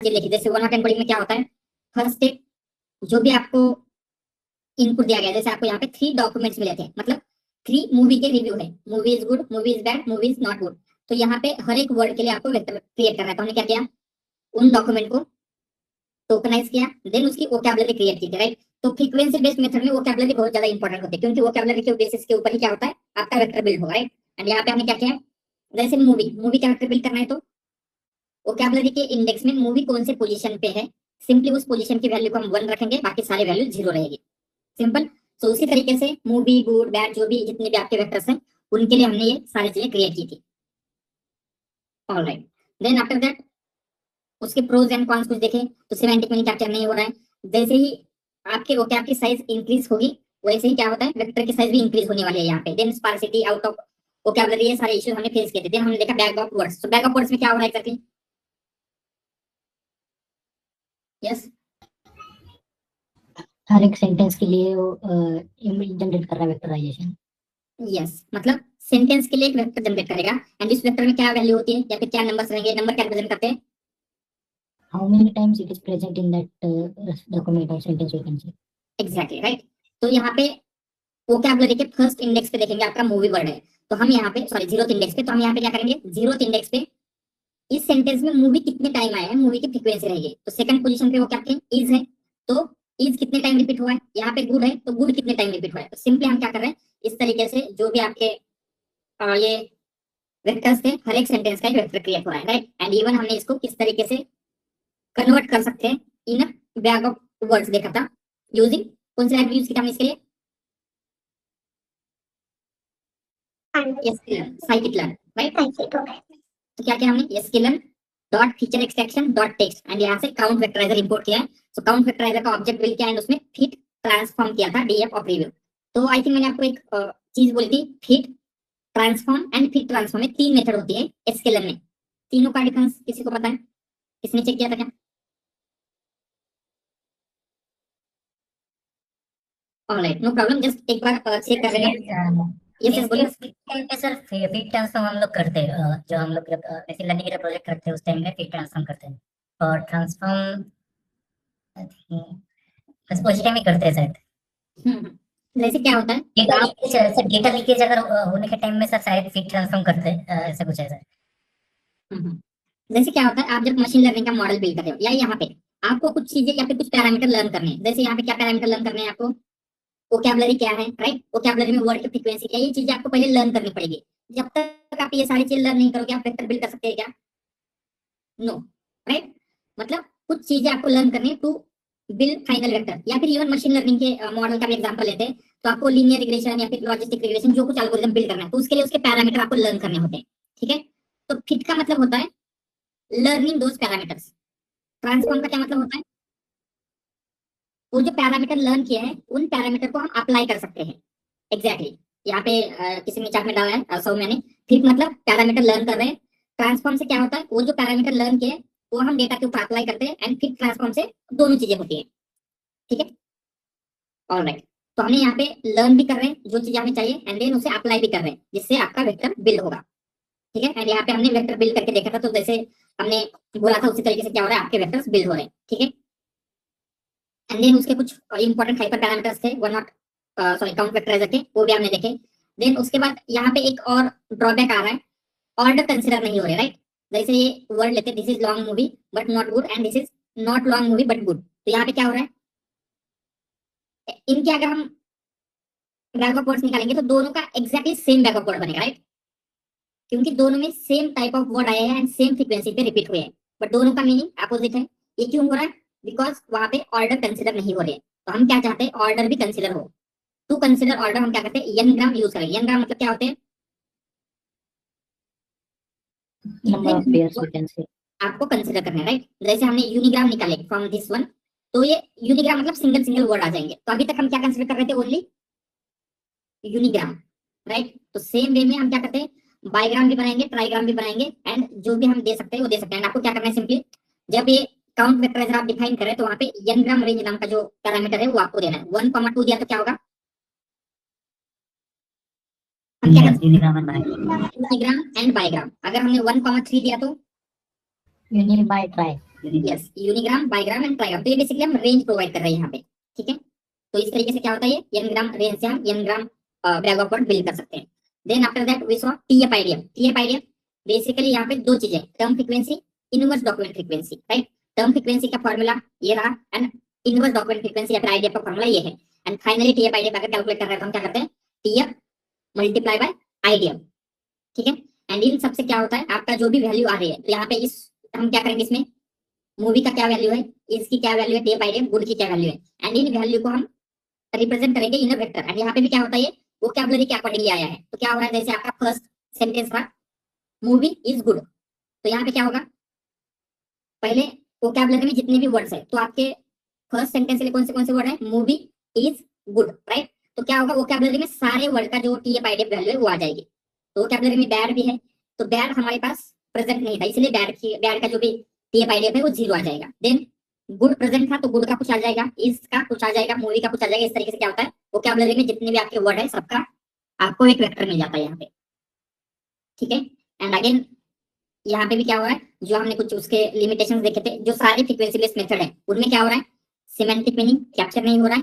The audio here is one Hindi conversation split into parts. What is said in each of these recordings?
ये देखिए जैसे 110 कोडिंग में क्या होता है, फर्स्ट स्टेप जो भी आपको इनपुट दिया गया, जैसे आपको यहाँ पे 3 डॉक्यूमेंट्स मिले थे, मतलब 3 मूवी के रिव्यू है, movie is good, movie is bad, movie is not good. तो यहाँ पे हर एक वर्ड के लिए आपको वेक्टर क्रिएट करना है। तो हमने क्या किया, उन डॉक्यूमेंट को टोकनाइज किया, देन उसकी वोकैबुलरी क्रिएट की थी, राइट। तो फ्रीक्वेंसी बेस्ड मेथड में वोकैबुलरी बहुत ज्यादा इंपॉर्टेंट होती है, क्योंकि वोकैबुलरी के बेसिस के ऊपर ही क्या होता है, आपका वेक्टर बिल्ड होगा, राइट। एंड यहाँ पे हमने क्या किया, जैसे मूवी मूवी का वेक्टर बिल्ड करना है, तो वोकैबुलरी के इंडेक्स में मूवी कौन से पोजीशन पे है, सिंपली उस पोजीशन की वैल्यू को हम 1 रखेंगे, बाकी सारे वैल्यू 0 रहेगी, सिंपल। तो उसी तरीके से मूवी, गुड, बैड, जो भी जितने भी आपके वेक्टर्स हैं, उनके लिए हमने ये सारी चीजें क्रिएट की थी। ऑलराइट, देन आफ्टर दैट उसके प्रोज एंड कॉन्स कुछ देखें, तो सिमेंटिक मीनिंग कैप्चर नहीं हो रहा है। जैसे ही आपके वोकैब की साइज इंक्रीज होगी, वैसे ही क्या होता है, वेक्टर की साइज भी इंक्रीज होने वाली है यहाँ पे। देन स्पार्सिटी, आउट ऑफ वोकैबुलरी, ये सारे इश्यूज हमने फेस किए थे। देन हमने देखा बैक ऑफ वर्ड्स। तो बैक ऑफ वर्ड्स में क्या हो रहा है एग्जैक्टली, यस, हर एक सेंटेंस के लिए वो जनरेट कर रहा है वेक्टराइजेशन। यस, मतलब सेंटेंस के लिए एक वेक्टर जनरेट करेगा, एंड इस वेक्टर में क्या वैल्यू होती है, या फिर क्या नंबर्स रहेंगे, नंबर क्या रिप्रेजेंट करते हैं, how many times it is present in that document और sentence we can say. Exactly, right. तो यहाँ पे वोकैबुलरी के फर्स्ट इंडेक्स पे देखेंगे आपका मूवी वर्ड है, तो हम यहाँ पे सॉरी जीरोथ इंडेक्स पे, तो हम यहाँ पे क्या करेंगे, जीरोथ इंडेक्स पे इस सेंटेंस में मूवी कितने टाइम आया है, मूवी की फ्रीक्वेंसी रहेगी। तो सेकंड पोजीशन पे वो क्या थे, इज है, तो इज कितने टाइम रिपीट हुआ है, यहाँ पे गुड है, तो गुड कितने टाइम रिपीट हुआ है। तो सिंपली हम क्या कर रहे हैं, इस तरीके से जो भी आपके ये वेक्टर्स थे, हर एक सेंटेंस का एक वेक्टर क्रिएट हो रहा है, राइट। एंड इवन हमने इसको किस तरीके से कन्वर्ट कर सकते हैं इन बैग ऑफ वर्ड्स देखा था, यूजिंग कौन सी लाइब्रेरी यूज की हमने इसके लिए, scikit-learn, राइट। तो क्या किया हमने, scikit-learn dot feature extraction dot text, and यहाँ से काउंट वेक्टराइजर इंपोर्ट किया है। सो काउंट वेक्टराइजर का ऑब्जेक्ट बिल्ड किया एंड उसमें फिट ट्रांसफॉर्म किया था डीएफ ऑफ रिव्यू। तो आई थिंक मैंने आपको एक चीज बोली थी, fit transform and fit transform में 3 मेथड होती है एसक्यूएल में। तीनों का डिफरेंस किसी को पता है, किसने चेक किया था क्या, ऑलराइट, नो प्रॉब्लम, जस्ट एक बार चेक कर लेना। यस यस बोलिए। सर फीड ट्रांसफॉर्म हम लोग करते हैं, जो हम लोग मशीन लर्निंग का प्रोजेक्ट करते हैं उस टाइम में फीड ट्रांसफॉर्म करते हैं, और ट्रांसफॉर्म बस उसी टाइम ही करते हैं शायद। जैसे क्या होता है, डेटा लीकेज अगर होने के टाइम में सर शायद फीड ट्रांसफॉर्म करते हैं, ऐसा कुछ है सर। जैसे क्या होता है, आप जब मशीन लर्निंग का मॉडल बिल्ड कर रहे हो, या यहाँ पे आपको कुछ चीजें या फिर कुछ पैरामीटर लर्न करने हैं। जैसे यहाँ पे क्या पैरामीटर लर्न करने हैं आपको, वोकैबुलरी क्या है, राइट, वोकैबुलरी में वर्ड की फ्रीक्वेंसी क्या है, ये चीजें आपको पहले लर्न करनी पड़ेगी। जब तक आप ये सारी चीजें लर्न नहीं करोगे, आप वेक्टर बिल्ड कर सकते हैं क्या, नो, राइट। मतलब कुछ चीजें आपको लर्न करनी है टू बिल्ड फाइनल वेक्टर। या फिर इवन मशीन लर्निंग के मॉडल का भी एग्जांपल लेते हैं, तो आपको लीनियर रिग्रेशन या फिर लॉजिस्टिक रिग्रेशन, जो कुछ एल्गोरिथम बिल्ड करना है, तो उसके लिए उसके पैरामीटर आपको लर्न करने होते हैं, ठीक है। तो फिट का मतलब होता है लर्निंग दोज पैरामीटर्स। ट्रांसफॉर्म का क्या मतलब होता है, वो जो पैरामीटर लर्न किया है, उन पैरामीटर को हम अप्लाई कर सकते हैं। एग्जैक्टली, यहाँ पे किसी ने चार्ट में डाला है, सो मैंने, फिट मतलब पैरामीटर लर्न कर रहे हैं। ट्रांसफॉर्म से क्या होता है, वो जो पैरामीटर लर्न किया है वो हम डेटा के ऊपर अप्लाई करते हैं, एंड फिट ट्रांसफॉर्म से दोनों चीजें होती है, ठीक है, ऑलराइट। तो हमने यहाँ पे लर्न भी कर रहे हैं जो चीज हमें चाहिए, एंड देन उसे अप्लाई भी कर रहे हैं, जिससे आपका वेक्टर बिल्ड होगा, ठीक है। एंड यहाँ पे हमने वेक्टर बिल्ड करके देखा था, तो जैसे हमने बोला था उसी तरीके से क्या हो रहा है, आपके वेक्टर्स बिल्ड हो रहे हैं, ठीक है। एंड देन उसके कुछ इंपॉर्टेंट हाइपर पैरामीटर्स थे, वन नॉट सॉरी काउंट वेक्टराइजर के, वो भी हमने देखे। देन उसके बाद यहाँ पे एक और ड्रॉबैक आ रहा है, ऑर्डर कंसिडर नहीं हो रहे, राइट। जैसे ये वर्ड लेते, this is long movie but not good, and this is not long movie but good. तो यहाँ पे क्या हो रहा है, इनके अगर हम बैक ऑफ वर्ड्स निकालेंगे तो दोनों का exactly same back of word बनेगा, राइट, क्योंकि दोनों में सेम टाइप ऑफ वर्ड आए हैं एंड सेम फ्रीक्वेंसी पे रिपीट हुए हैं, बट दोनों का मीनिंग अपोजिट है। ये क्यों हो रहा है, बिकॉज वहां पे ऑर्डर कंसिडर नहीं हो रहे। तो हम क्या चाहते हैं, ऑर्डर भी कंसिडर हो। टू कंसिडर ऑर्डर हम क्या करते हैं, एन ग्राम यूज करें। एन ग्राम मतलब क्या होते हैं, number of pairs we can say, आपको कंसिडर करना है, राइट। जैसे हमने यूनिग्राम निकाले फ्रॉम दिस वन, तो ये यूनिग्राम मतलब सिंगल सिंगल वर्ड आ जाएंगे। तो अभी तक हम क्या कंसिडर कर रहे थे, ओनली यूनिग्राम, राइट। तो सेम वे में हम क्या करते हैं, बाईग्राम भी बनाएंगे, ट्राईग्राम भी बनाएंगे, एंड जो भी हम दे सकते हैं वो दे सकते हैं। आपको क्या करना है, सिंपली जब ये काउंट वेक्टराइजर आप डिफाइन करें, तो वहां पे एन ग्राम रेंज नाम का जो पैरामीटर है वो आपको देना है। 1,2 दिया तो क्या होगा, हम क्या करते हैं, यूनिग्राम एंड बाईग्राम। अगर हमने 1,3 दिया तो unit by try, yes, unigram, bigram and trigram. तो ये बेसिकली हम रेंज प्रोवाइड कर रहे हैं यहाँ पे, ठीक है। तो इस तरीके से क्या होता है, ये एन ग्राम रेंज से हम n gram bag of word build कर सकते हैं। Then after that we saw TF IDM. TF IDM basically यहाँ पे दो चीजें, term frequency, inverse document frequency, right. Term frequency का फॉर्मूला ये रहा एंड इनवर्स डॉक्यूमेंट फ्रीक्वेंसी या फिर आईडीएफ का फॉर्मूला ये है। एंड फाइनली टीएफ आईडीएम अगर कैलकुलेट कर रहे हैं तो हम क्या करते हैं, टीएफ मल्टीप्लाई बाय आईडीएम, ठीक है। एंड इन सबसे क्या होता है, आपका जो भी वैल्यू आ रही है, तो यहाँ पे इस हम क्या करेंगे, इसमें मूवी का क्या वैल्यू है, इसकी क्या वैल्यू है, डे बाय डे गुड की क्या वैल्यू है, एंड इन वैल्यू को हम रिप्रेजेंट करेंगे इन अ वेक्टर। एंड यहाँ पे भी क्या होता है, वोकैबुलरी के अकॉर्डिंगली आया है। तो क्या हो रहा है, जैसे आपका फर्स्ट सेंटेंस था मूवी इज गुड, तो यहाँ पे क्या होगा, पहले वोकैबुलरी में जितने भी वर्ड्स है, तो आपके फर्स्ट सेंटेंस के लिए कौन से वर्ड है, मूवी इज गुड, राइट। तो क्या होगा, वोकैबुलरी में सारे वर्ड का जो टीएफ आईडीएफ वैल्यू है वो आ जाएगी। तो वोकैबुलरी में बैड भी है, तो बैड हमारे पास प्रेजेंट नहीं था, इसलिए बैड का जो भी टीएफ आईडीएफ है वो 0 आ जाएगा। देन गुड प्रेजेंट था, तो गुड का कुछ आ जाएगा, इज का कुछ आ जाएगा, मूवी का कुछ आ जाएगा। इस तरीके से क्या होता है, वोकैबुलरी में जितने भी आपके वर्ड है सबका आपको एक वेक्टर मिल जाता है यहाँ पे, ठीक है। एंड अगेन यहाँ पे भी क्या हो रहा है, जो हमने कुछ उसके लिमिटेशंस देखे थे, जो सारे फ्रीक्वेंसी बेस्ड मेथड है उनमें क्या हो रहा है, सिमेंटिक मीनिंग कैप्चर नहीं हो रहा है।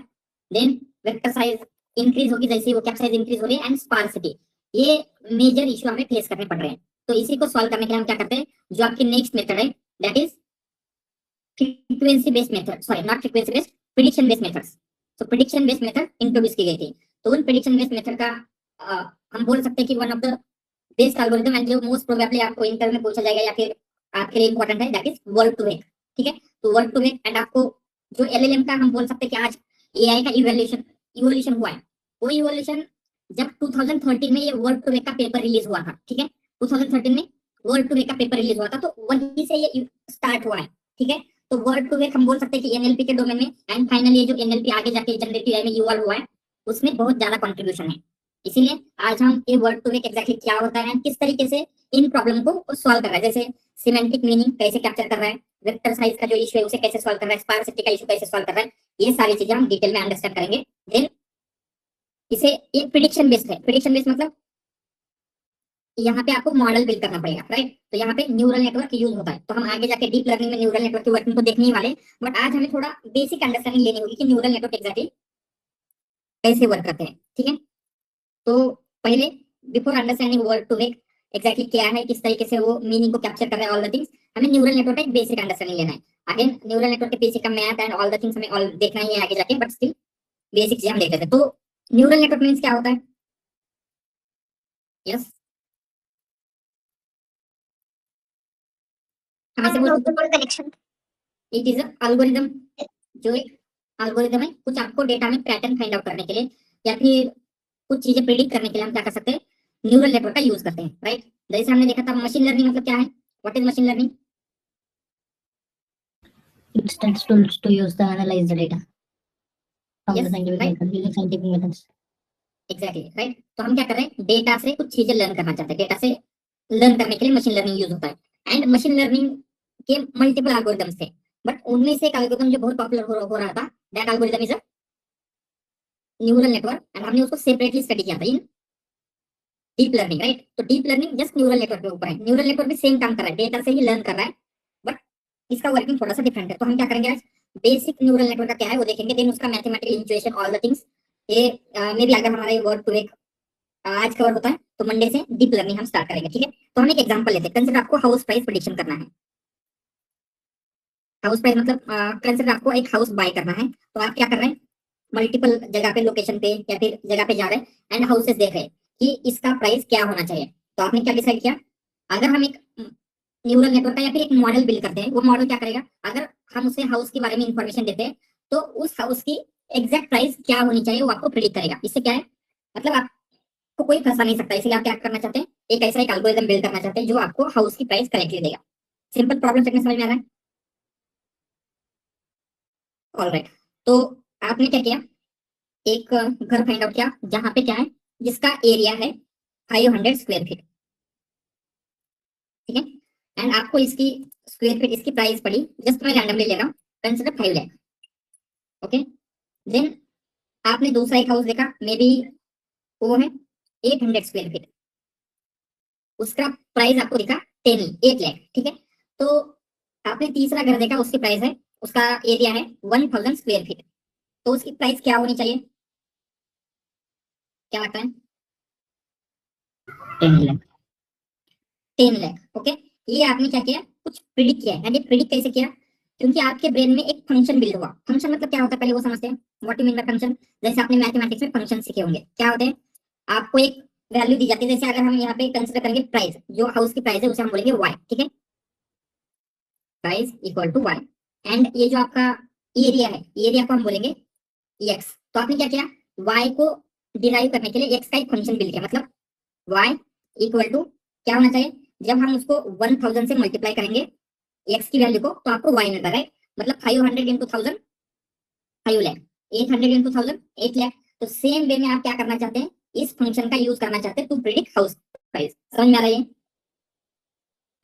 देन वेक्टर साइज इंक्रीज होगी जैसे वो कैप साइज इंक्रीज हो रही है, एंड स्पार्सिटी, ये मेजर इशू हमें फेस करने पड़ रहे हैं। तो इसी को सॉल्व करने के लिए हम क्या करते हैं, जो आपकी नेक्स्ट मेथड है that is frequency based method, sorry not frequency based, prediction based methods. तो प्रिडिक्शन बेस्ड मेथड इंट्रोड्यूस की गई थी। तो उन प्रिडिक्शन बेस्ड मेथड का हम बोल सकते हैं कि one of the best algorithm and जो मोस्ट प्रोबेबली आपको इंटर में पूछा जाएगा या फिर आपके लिए इंपॉर्टेंट है, that is word to vec, ठीक है। तो वर्ड टू वेक एंड आपको जो एलएलएम का हम बोल सकते हैं कि आज एआई का इवोल्यूशन हुआ है, वो इवोल्यूशन जब 2013 में ये वर्ड टू वेक का पेपर रिलीज हुआ था, ठीक है। 2013 में वर्ड टू वेक का पेपर रिलीज हुआ था, तो वहीं से ये स्टार्ट हुआ है, ठीक है। तो वर्ड टू वेक हम बोल सकते हैं कि एनएलपी के डोमेन में, एंड फाइनली ये जो एनएलपी आगे जाके जनरेटिव एआई में इवॉल्व हुआ है, उसमें बहुत ज्यादा कंट्रीब्यूशन है। इसीलिए आज हम ये वर्ड टू वेक एग्जैक्टली क्या होता है, किस तरीके से इन प्रॉब्लम को सॉल्व कर रहा है, जैसे सिमेंटिक मीनिंग कैसे कैप्चर कर रहा है, वेक्टर साइज का जो इशू है उसे कैसे सॉल्व कर रहा है, स्पार्सिटी का इशू कैसे सॉल्व कर रहा है, ये सारी चीजें हम डिटेल में अंडरस्टैंड करेंगे। देन इसे एक प्रिडिक्शन बेस्ड है, प्रिडिक्शन बेस्ड मतलब यहाँ पे आपको मॉडल बिल्ड करना पड़ेगा, राइट। तो यहाँ पे न्यूरल नेटवर्क यूज होता है, तो हम आगे जाके डीप लर्निंग में न्यूरल नेटवर्क की वर्किंग को देखने ही वाले, बट आज हमें थोड़ा बेसिक अंडरस्टैंडिंग लेनी होगी कि न्यूरल नेटवर्क एग्जैक्टली कैसे वर्क करते हैं, ठीक है। तो पहले before understanding word to vec exactly क्या है, किस तरीके से वो मीनिंग को कैप्चर कर रहा है, ऑल द थिंग्स, हमें न्यूरल नेटवर्क का एक बेसिक अंडरस्टैंडिंग लेना है। अगेन न्यूरल नेटवर्क के पीछे का math and all the things हमें ऑल देखना ही है आगे जाके, बट स्टिल बेसिक चीज हम देख लेते हैं। तो न्यूरल नेटवर्क मीन्स क्या होता है, यस हम ऐसे बोल सकते हैं कनेक्शन। इट इज एल्गोरिदम, जो एक एल्गोरिदम है कुछ आपको डेटा में पैटर्न फाइंड आउट करने के लिए या फिर कुछ चीजें प्रिडिक्ट करने के लिए हम क्या कर सकते हैं, न्यूरल नेटवर्क का यूज करते हैं, राइट। जैसे हमने देखा था मशीन लर्निंग मतलब क्या है, what is machine learning, Instance tools to use the analyze the data from Yes, the scientific right. method, using scientific methods. Exactly right. तो हम क्या कर रहे हैं, डेटा से कुछ चीजें लर्न करना चाहते हैं, डेटा से लर्न करने के लिए मशीन लर्निंग यूज होता है। एंड मशीन लर्निंग के मल्टीपल एल्गोरिदम्स थे, बट उनमें से एक एल्गोरिदम जो बहुत पॉपुलर हो रहा था, that algorithm is a neural network, and हमने उसको सेपरेटली स्टडी किया था इन डीप लर्निंग, राइट। तो deep learning just neural network के ऊपर है, न्यूरल नेटवर्क भी सेम काम कर रहा है, डेटा से ही लर्न कर रहा है, बट इसका वर्किंग थोड़ा सा डिफरेंट है। तो हम क्या करेंगे आज, बेसिक न्यूरल नेटवर्क का क्या है वो देखेंगे, देन उसका mathematical equation all the things, ये मे बी अगर हमारा वर्ड टू वेक आज कवर होता है तो मंडे से डीप लर्निंग हम स्टार्ट करेंगे, ठीक है। तो हम एक एग्जांपल लेते हैं, कंसीडर आपको हाउस प्राइस प्रेडिक्शन करना है। हाउस प्राइस मतलब कंसीडर आपको एक हाउस बाय करना है, तो आप क्या कर रहे हैं, मल्टीपल जगह पे लोकेशन पे या फिर जगह पे जा रहे हैं एंड हाउसेस देख रहे हैं कि इसका प्राइस क्या होना चाहिए। तो आपने क्या डिसाइड किया, अगर हम एक न्यूरल नेटवर्क का या फिर एक मॉडल बिल्ड करते हैं, वो मॉडल क्या करेगा, अगर हम उसे हाउस के बारे में इंफॉर्मेशन देते हैं तो उस हाउस की एग्जैक्ट प्राइस क्या होनी चाहिए वो आपको प्रिडिक्ट करेगा। इससे क्या है, मतलब आपको कोई फंसा नहीं सकता, इसलिए आप क्या करना चाहते हैं, एक ऐसा एक एल्गोरिथम बिल्ड करना चाहते हैं जो आपको हाउस की प्राइस करेक्टली देगा। सिंपल प्रॉब्लम समझ में आ रहा है, ऑलराइट। तो आपने क्या किया, एक घर फाइंड आउट किया जहां पे क्या है, जिसका एरिया है 500 स्क्वायर फीट, ठीक है। एंड आपको इसकी स्क्वायर फीट इसकी प्राइस पड़ी, जस्ट मैं रैंडमली ले रहा हूँ, कंसीडर 5 लाख, ओके। देन आपने दूसरा एक हाउस देखा, मे बी वो है 800 स्क्वायर फीट, उसका प्राइस आपको दिखा 8 लाख, ठीक है। तो आपने तीसरा घर देखा, उसकी प्राइस है, उसका एरिया है 1000 स्क्वायर फीट, तो उसकी प्राइस क्या होनी चाहिए, क्या लगता है? 10 लाख। 10 लाख। ओके, ये आपने क्या किया, कुछ प्रिडिक्ट किया है। एंड ये प्रिडिक्ट कैसे किया? क्योंकि आपके ब्रेन में एक फंक्शन बिल्ड हुआ। फंक्शन मतलब क्या होता है, पहले वो समझते हैं। What you mean by function? जैसे आपने मैथमेटिक्स में फंक्शन सीखे होंगे, क्या होते हैं? आपको एक वैल्यू दी जाती है, जैसे अगर हम यहाँ पे कंसीडर करेंगे प्राइस, जो हाउस की प्राइस है उसे हम बोलेंगे वाई, ठीक है, price equal to Y. And ये जो आपका एरिया है, एरिया को हम बोलेंगे एक्स। तो आपने क्या किया, वाई को डिराइव करने के लिए एक्स का एक फंक्शन बिल्ड किया, मतलब वाई इक्वल टू क्या होना चाहिए, जब हम उसको 1000 से मल्टीप्लाई करेंगे एक्स की वैल्यू को, तो आपको वाई मिलता है, राइट? मतलब 500 इंटू 1000 5 लाख, 800 इंटू 1000 8 लाख। तो सेम वे में आप क्या करना चाहते हैं, इस फंक्शन का यूज करना चाहते हैं टू प्रिडिक्ट हाउस प्राइस। समझ में आ रहा है?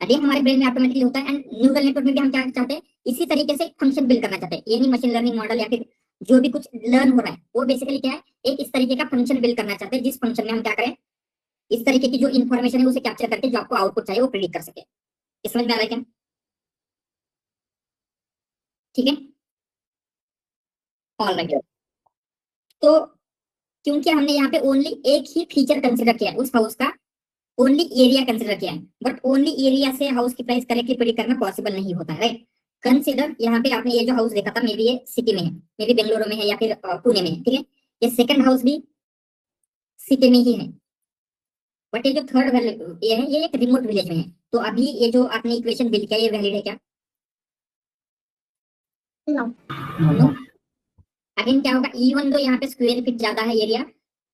अभी हमारे ब्रेन में ऑटोमेटिकली होता है। एंड न्यूरल नेटवर्क में भी हम क्या चाहते हैं, इसी तरीके से फंक्शन बिल्ड करना चाहते हैं। ये नहीं मशीन लर्निंग मॉडल या फिर जो भी कुछ लर्न हो रहा है, वो बेसिकली क्या है, एक इस तरीके का फंक्शन बिल्ड करना चाहते हैं, जिस फंक्शन में हम क्या करें, इस तरीके की जो इन्फॉर्मेशन है उसे कैप्चर करके जो आपको आउटपुट चाहिए वो प्रिडिक्ट कर सके। इस समझ में आ रहा है क्या? ठीक है, ऑलराइट। तो क्योंकि हमने यहाँ पे ओनली एक ही फीचर कंसिडर किया है उस हाउस का, ओनली एरिया कंसिडर किया है, बट ओनली एरिया से हाउस की प्राइस करेक्टली प्रेडिक्ट करना पॉसिबल नहीं होता है, राइट? कंसिडर यहाँ पे आपने ये जो हाउस देखा था, मे बी ये सिटी में है, मे बी बेंगलुरु में है या फिर पुणे में है, ठीक है? ये सेकंड हाउस भी सिटी में ही है, बट ये जो थर्ड वैल्यू ये है, ये एक रिमोट विलेज में है। तो अभी ये जो आपने इक्वेशन बिल्ड किया, ये वैलिड है क्या? नो। नो। अगेन क्या होगा, इवन दो यहाँ पे स्क्वायर फीट ज्यादा है एरिया,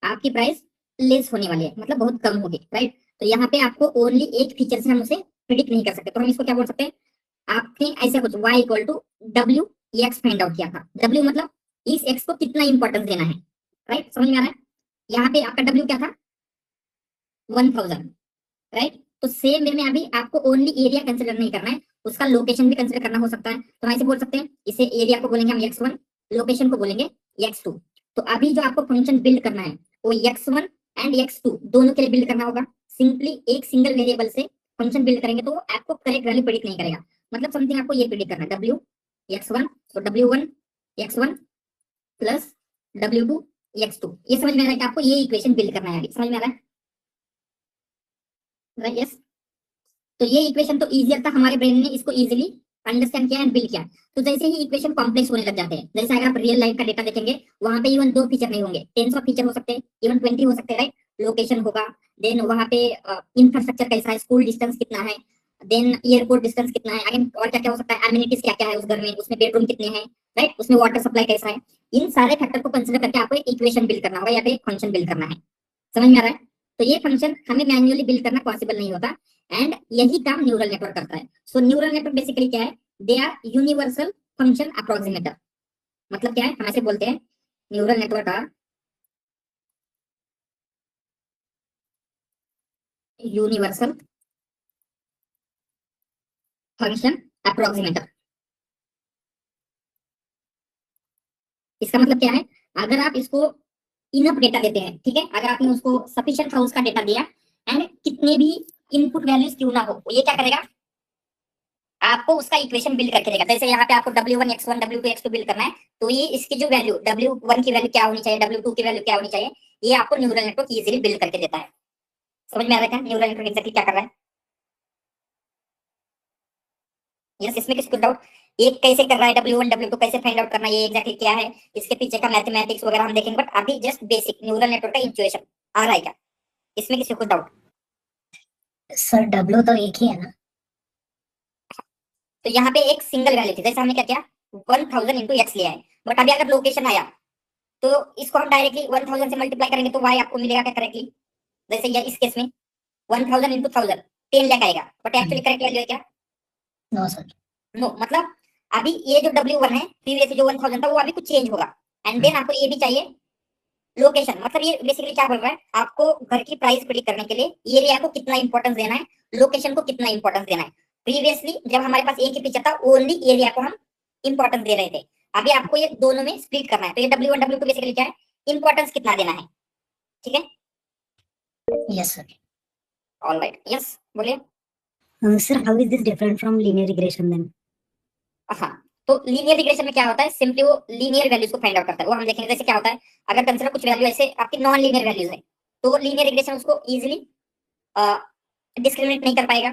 आपकी प्राइस लेस होने वाली है, मतलब बहुत कम होगी, राइट? तो यहाँ पे आपको ओनली एक फीचर से हम उसे प्रिडिक्ट नहीं कर सकते, तो हम इसको क्या बोल सकते हैं, आपने ऐसा कुछ y equal to W X find out किया था। w मतलब इस x को कितना इंपॉर्टेंस देना है, राइट? समझ में आ रहा है? यहाँ पे आपका w क्या था, 1000, राइट? तो सेम वे में अभी आपको ओनली एरिया कंसिडर नहीं करना है, उसका लोकेशन भी कंसिडर करना हो सकता है। तो हम ऐसे बोल सकते हैं, इसे एरिया को बोलेंगे हम x1, लोकेशन को बोलेंगे x2। तो अभी जो आपको फंक्शन बिल्ड करना है वो x1 एंड x2 दोनों के लिए बिल्ड करना होगा। सिंपली एक सिंगल वेरिएबल से फंक्शन बिल्ड करेंगे तो वो आपको करेक्ट वैल्यू प्रेडिक्ट नहीं करेगा। मतलब समथिंग आपको ये प्रेडिक्ट करना है, w x1, तो w1 x1 plus w2 x2। ये समझ में आ रहा है कि आपको ये इक्वेशन बिल्ड करना है अभी? समझ में आ रहा है? Right, yes. तो ये इक्वेशन तो इजियर था, हमारे ब्रेन ने इसको इजीली अंडरस्टैंड किया एंड बिल्ड किया। तो जैसे ही इक्वेशन कॉम्प्लेक्स होने लग जाते हैं, जैसे अगर आप रियल लाइफ का डेटा देखेंगे, वहां पे इवन 2 फीचर नहीं होंगे, 10 ऑफ फीचर हो सकते हैं, इवन 20 हो सकते हैं, राइट? लोकेशन होगा, देन वहां पे इंफ्रास्ट्रक्चर कैसा है, स्कूल डिस्टेंस कितना है, देन एयरपोर्ट डिस्टेंस कितना है, अगेन और क्या क्या हो सकता है, एमिनिटीज क्या क्या है उस घर में, उसमें बेडरूम कितने हैं, राइट? उसमें वाटर सप्लाई कैसा है। इन सारे फैक्टर को कंसिडर करके आपको एक इक्वेशन बिल्ड करना होगा या फिर एक फंक्शन बिल्ड करना है। समझ में आ रहा है? तो ये फंक्शन हमें मैन्युअली बिल्ड करना पॉसिबल नहीं होता, एंड यही काम न्यूरल नेटवर्क करता है। सो न्यूरल नेटवर्क बेसिकली क्या है, they are universal function approximator. मतलब क्या है, हम ऐसे बोलते हैं, न्यूरल नेटवर्क का यूनिवर्सल फंक्शन अप्रोक्सीमेटर। इसका मतलब क्या है, अगर आप इसको इनफ डेटा देते हैं, ठीक है, अगर आपने उसको सफिशिएंट हाउस का डेटा दिया एंड कितने भी इनपुट वैल्यूज क्यों ना हो, ये क्या करेगा, आपको उसका इक्वेशन बिल्ड करके देगा। जैसे यहाँ पे आपको w1 x1 w2 x2 build करना है, तो ये इसकी जो वैल्यू w1 की वैल्यू क्या होनी चाहिए, w2 की वैल्यू क्या होनी चाहिए, ये आपको न्यूरल नेटवर्क इजीली बिल्ड करके देता है। समझ में आ रहा है न्यूरल नेटवर्क एग्जैक्टली क्या कर रहा है? यस, इसमें किसी को डाउट, ये कैसे कर रहा है, w1 w2 कैसे फाइंड आउट करना है, ये एग्जैक्टली क्या है, इसके पीछे का मैथमेटिक्स वगैरह हम देखेंगे, बट अभी जस्ट बेसिक न्यूरल नेटवर्क का इंट्यूएशन आ रहा है क्या, इसमें किसी को डाउट? सर डब्ल्यू तो एक ही है ना? तो यहाँ पे एक सिंगल वैल्यू थी, जैसे हमने क्या किया, 1000 इंटू एक्स लिया है, बट अभी अगर लोकेशन आया तो इसको हम डायरेक्टली 1000 से मल्टीप्लाई करेंगे तो वाई आपको मिलेगा क्या करेक्टली? जैसे ये इस केस में 1000 इंटू 1000 10 लाख आएगा, बट एक्चुअली करेक्ट वैल्यू है क्या? No sir. नो। मतलब अभी ये जो w1 है, प्रीवियस जो 1000 था वो अभी कुछ चेंज होगा, एंड देन आपको ये भी चाहिए लोकेशन। मतलब ये बेसिकली क्या बोल रहा है, आपको घर की प्राइस प्रेडिक्ट करने के लिए एरिया को कितना इंपॉर्टेंस देना है, लोकेशन को कितना इंपॉर्टेंस देना है। प्रीवियसली जब हमारे पास एक ही फीचर था, ओनली एरिया को हम इंपॉर्टेंस दे रहे थे, अभी आपको ये दोनों में स्प्लिट करना है। तो ये w1 w2 बेसिकली क्या है, इंपॉर्टेंस कितना देना है, ठीक है? Yes sir. ऑलराइट, यस, बोलिए। Sir how is this different from linear regression then? हाँ, तो लीनियर रिग्रेशन में क्या होता है, सिंपली वो लीनियर वैल्यूज को फाइंड आउट करता है। वो हम देखेंगे जैसे क्या होता है, अगर कंसिडर कुछ वैल्यू ऐसे आपकी नॉन लीनियर वैल्यूज है, तो लीनियर रिग्रेशन उसको इजीली डिस्क्रिमिनेट नहीं कर पाएगा,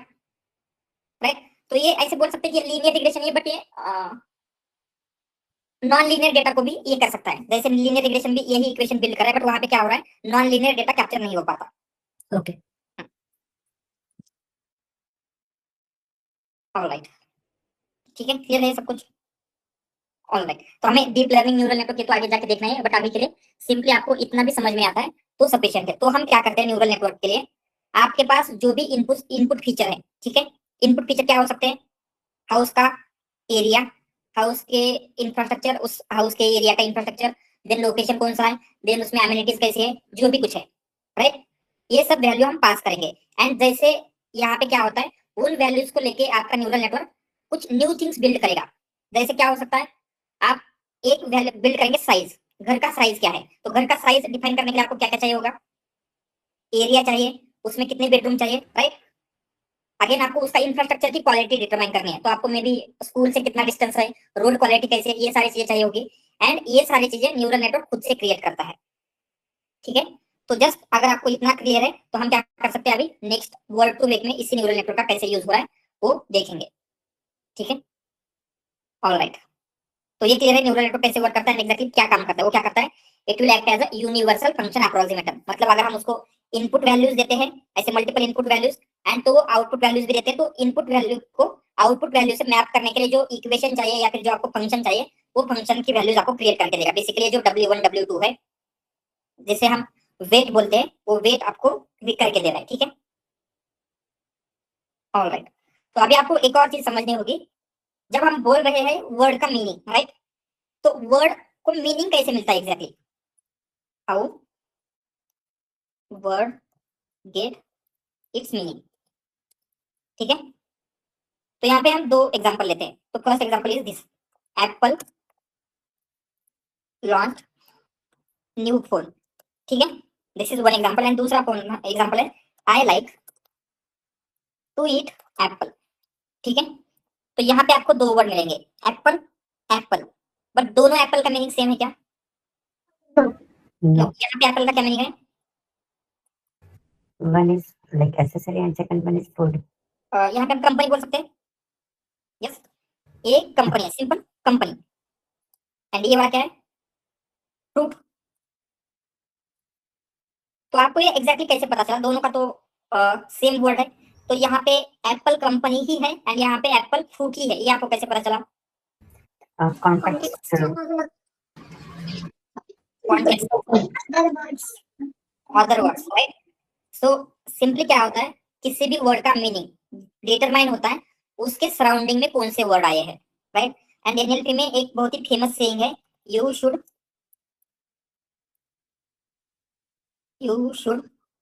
राइट। तो ये ऐसे बोल सकते हैं कि लीनियर रिग्रेशन है, बट ये नॉन लीनियर डेटा को भी ये कर सकता है। जैसे लीनियर रिग्रेशन भी यही इक्वेशन बिल्ड कर रहा है, बट वहां पे क्या हो रहा है, नॉन लीनियर डेटा कैप्चर नहीं हो पाता। ओके। ऑलराइट, ठीक है, क्लियर है सब कुछ। ऑलराइट, तो हमें डीप लर्निंग न्यूरल नेटवर्क के तो आगे जाके देखना है, बट अभी के लिए सिंपली आपको इतना भी समझ में आता है तो सफिशिएंट है। तो हम क्या करते हैं न्यूरल नेटवर्क के लिए, आपके पास जो भी इनपुट इनपुट फीचर है, ठीक है, इनपुट फीचर क्या हो सकते हैं, हाउस का एरिया, हाउस के इंफ्रास्ट्रक्चर, उस हाउस के एरिया का इंफ्रास्ट्रक्चर, देन लोकेशन कौन सा है, देन उसमें एमिनिटीज कैसी है, जो भी कुछ है, राइट। ये सब वैल्यू हम पास करेंगे। एंड जैसे यहाँ पे क्या होता है, उन वैल्यूज को लेके आपका न्यूरल नेटवर्क कुछ न्यू थिंग्स बिल्ड करेगा। जैसे क्या हो सकता है, आप एक वैल्यू बिल्ड करेंगे, साइज, घर का साइज क्या है, तो घर का साइज डिफाइन करने के लिए आपको क्या क्या चाहिए होगा, एरिया चाहिए, उसमें कितने बेडरूम चाहिए, राइट। अगेन आपको उसका इंफ्रास्ट्रक्चर की क्वालिटी डिटरमाइन करनी है, तो आपको मे बी स्कूल से कितना डिस्टेंस है, रोड क्वालिटी कैसी है, ये सारी चीजें चाहिए होगी। एंड ये सारी चीजें न्यूरल नेटवर्क खुद से क्रिएट करता है, ठीक है। तो जस्ट अगर आपको इतना क्लियर है तो हम क्या कर सकते हैं, अभी नेक्स्ट वर्ड टू वेक में इसी न्यूरल नेटवर्क का कैसे यूज हो रहा है वो देखेंगे, ठीक है। ऑलराइट, तो ये क्लियर है न्यूरल नेटवर्क कैसे वर्क करता है, एग्जैक्टली क्या काम करता है। वो क्या करता है, it will act as a universal function approximator, मतलब अगर हम उसको इनपुट वैल्यूज देते हैं, ऐसे मल्टीपल इनपुट वैल्यूज, एंड तो वो आउटपुट वैल्यूज भी देते हैं, तो इनपुट वैल्यू को आउटपुट वैल्यू से मैप करने के लिए जो इक्वेशन चाहिए या फिर जो आपको फंक्शन चाहिए, वो फंक्शन की वैल्यूज आपको क्रिएट करके देगा। बेसिकली जो W1 W2 है, जिसे हम वेट बोलते हैं, वो वेट आपको करके दे रहा है, ठीक है। ऑलराइट, तो अभी आपको एक और चीज समझनी होगी, जब हम बोल रहे हैं वर्ड का मीनिंग, राइट, तो वर्ड को मीनिंग कैसे मिलता है exactly, how word get its meaning, ठीक है। तो यहाँ पे हम दो एग्जांपल लेते हैं। तो first example is this, apple launch new phone, ठीक है, this is one example. And दूसरा फोन एग्जांपल है, I like to eat apple, ठीक है। तो यहाँ पे आपको दो वर्ड मिलेंगे, एप्पल एप्पल, बट दोनों एप्पल का मीनिंग सेम है क्या, नो। नो, यहाँ पे एप्पल का क्या मीनिंग है, one is like accessory and second one is food. यहाँ पे हम कंपनी बोल सकते हैं, यस, एक कंपनी है, सिंपल कंपनी। एंड ये वाला क्या है, फ्रूट। तो आपको ये एग्जैक्टली कैसे पता चला, दोनों का तो सेम वर्ड है, तो यहाँ पे एप्पल कंपनी ही है एंड यहाँ पे एप्पल फ्रूट ही है, ये आपको कैसे पता चला, context context, other words, right. So simply क्या होता है, किसी भी वर्ड का मीनिंग डिटरमाइन होता है उसके सराउंडिंग में कौन से वर्ड आए हैं, राइट। एंड एनएलपी में एक बहुत ही फेमस सेइंग है, you should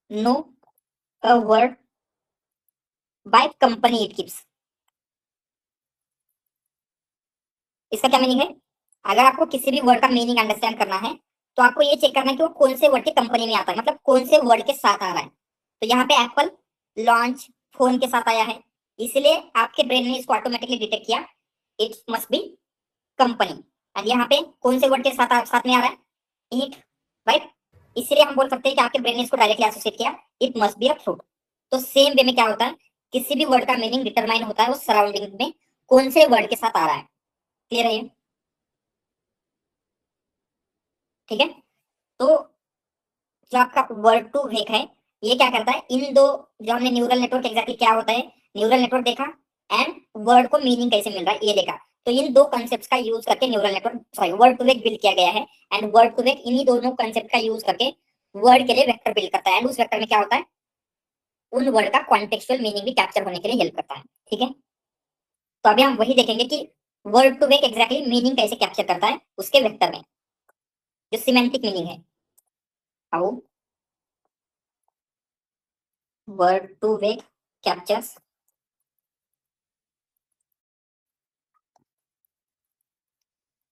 know a word by company it keeps. इसका क्या मीनिंग है, अगर आपको किसी भी वर्ड का मीनिंग अंडरस्टैंड करना है तो आपको ये चेक करना है कि वो कौन से वर्ड की कंपनी में आता है, मतलब कौन से वर्ड के साथ आ रहा है। तो यहाँ पे एप्पल लॉन्च फोन के साथ आया है, इसलिए आपके ब्रेन ने इसको ऑटोमेटिकली डिटेक्ट किया, it must be company. And यहाँ पे कौन से वर्ड के साथ में आ रहा है, ईट, राइट। इसलिए हम बोल सकते हैं कि आपके ब्रेन ने इसको डायरेक्टली एसोसिएट किया, it must be a fruit. तो सेम वे में क्या होता है, किसी भी वर्ड का मीनिंग डिटरमाइन होता है उस सराउंडिंग में कौन से वर्ड के साथ आ रहा है, क्लियर है ये, ठीक है। तो जो आपका वर्ड टू वेक है, ये क्या करता है, इन दो, जो हमने न्यूरल नेटवर्क एग्जैक्टली क्या होता है, न्यूरल नेटवर्क देखा एंड वर्ड को मीनिंग कैसे मिल रहा है ये देखा, तो इन दो कंसेप्ट का यूज करके neural network, sorry, word to vec build किया गया है। एंड वर्ड टू वेक इन्हीं दोनों कंसेप्ट का यूज करके वर्ड के लिए वेक्टर बिल्ड करता है, एंड उस वेक्टर में क्या होता है, उन वर्ड का कॉन्टेक्चुअल मीनिंग भी कैप्चर होने के लिए हेल्प करता है, ठीक है। तो अभी हम वही देखेंगे कि word to vec exactly meaning कैसे कैप्चर करता है उसके वेक्टर में, जो सिमेंटिक मीनिंग है, how word to vec captures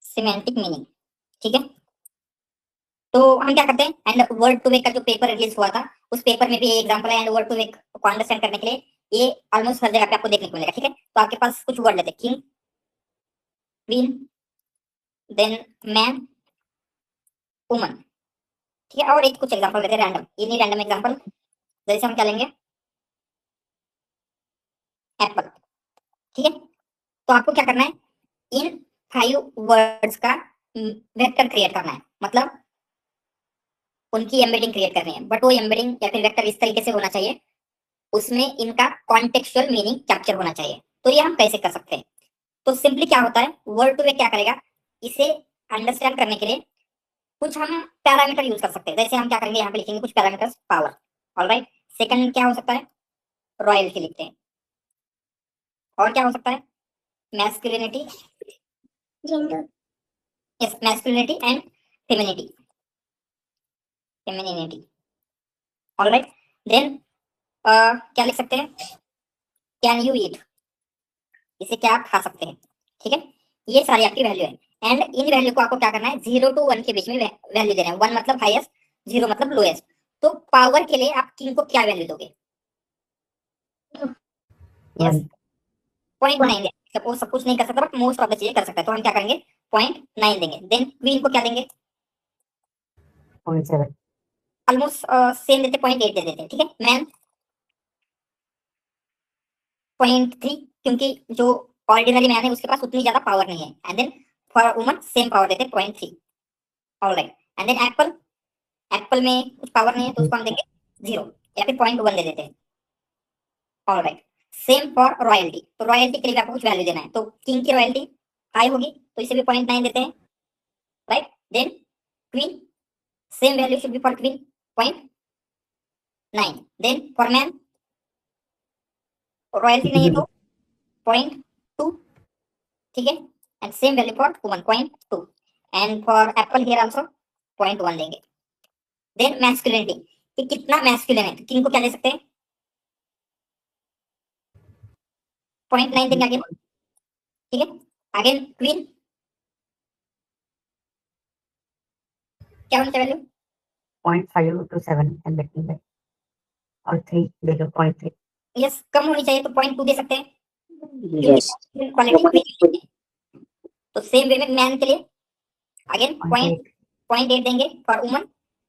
semantic meaning, ठीक है। तो हम क्या करते हैं, एंड वर्ड टू वेक का जो पेपर रिलीज हुआ था उस पेपर में भी ये एग्जांपल है, एंड वर्ड टू वेक को अंडरस्टैंड करने के लिए ये ऑलमोस्ट हर जगह पे आपको देखने को मिलेगा, ठीक है। तो आपके पास कुछ वर्ड लेते हैं, king, queen, then man, woman, ठीक है। और एक कुछ एग्जांपल देते हैं रैंडम, इन्हीं रैंडम एग्जांपल, जैसे हम क्या लेंगे, एप्पल, ठीक है। तो आपको क्या करना है, इन 5 वर्ड्स का वेक्टर क्रिएट करना है, मतलब उनकी एम्बेडिंग क्रिएट करनी है, बट वो एम्बेडिंग या फिर वेक्टर इस तरीके से होना चाहिए, उसमें इनका कॉन्टेक्चुअल मीनिंग कैप्चर होना चाहिए। तो ये हम कैसे कर सकते हैं, तो सिंपली क्या होता है, वर्ड टू वे क्या करेगा, इसे अंडरस्टैंड करने के लिए कुछ हम पैरामीटर यूज कर सकते हैं। जैसे हम क्या करेंगे, यहाँ पे लिखेंगे कुछ पैरामीटर्स, पावर, ऑलराइट। सेकंड क्या हो सकता है, रॉयल्टी लिखते हैं। और क्या हो सकता है, masculinity, gender, yes, masculinity and femininity, femininity, alright. Then क्या लिख सकते हैं, कैन यू ईट, इसे क्या आप खा सकते हैं, ठीक है। ये सारी आपकी वैल्यू है, एंड इन वैल्यू को आपको क्या करना है, 0 to 1 के बीच में वैल्यू देना है। 1 मतलब हाईएस्ट, 0 मतलब लोएस्ट। तो पावर के लिए आप किंग को क्या वैल्यू दोगे, यस, 0.9। सपोज सब कुछ नहीं कर सकता बट मोस्ट ऑफ द चीजें कर सकता है, तो हम क्या करेंगे, 0.9 देंगे। देन क्वीन को क्या देंगे, 0.7, ऑलमोस्ट सेम देते, 0.8 दे देते हैं, ठीक है। मैन 0.3, क्योंकि जो ऑर्डिनरी मैन है उसके पास उतनी ज्यादा पावर नहीं है। And then for woman same power देते हैं, 0.3, alright. And then apple, apple में कुछ पावर नहीं है तो उसको हम देंगे 0 या फिर 0.1 दे देते हैं, ऑलराइट। सेम फॉर रॉयल्टी, तो रॉयल्टी के लिए आपको कुछ वैल्यू देना है, तो किंग की रॉयल्टी हाई होगी तो इसे भी 0.9 देते हैं, right. Then queen, same value should be for queen, 0.9। Then for man, royalty नहीं है तो 0.2, ठीक है। And same value for woman, 0.2। And for apple here also 0.1 देंगे। देन मैस्कुलिनिटी, कि कितना मैस्कुलिन है, तो किंग को क्या दे सकते हैं, 0.9 देंगे अगेन, ठीक है। अगेन क्वीन क्या होनी चाहिए value, 0.5 to 7 and between that, और 3 देखो 0.3, यस, कम होनी चाहिए तो 0.2 दे सकते हैं, yes, क्वालिटी क्वीन। तो सेम वे में मैन के लिए अगेन 0.8, 0.8 देंगे, for woman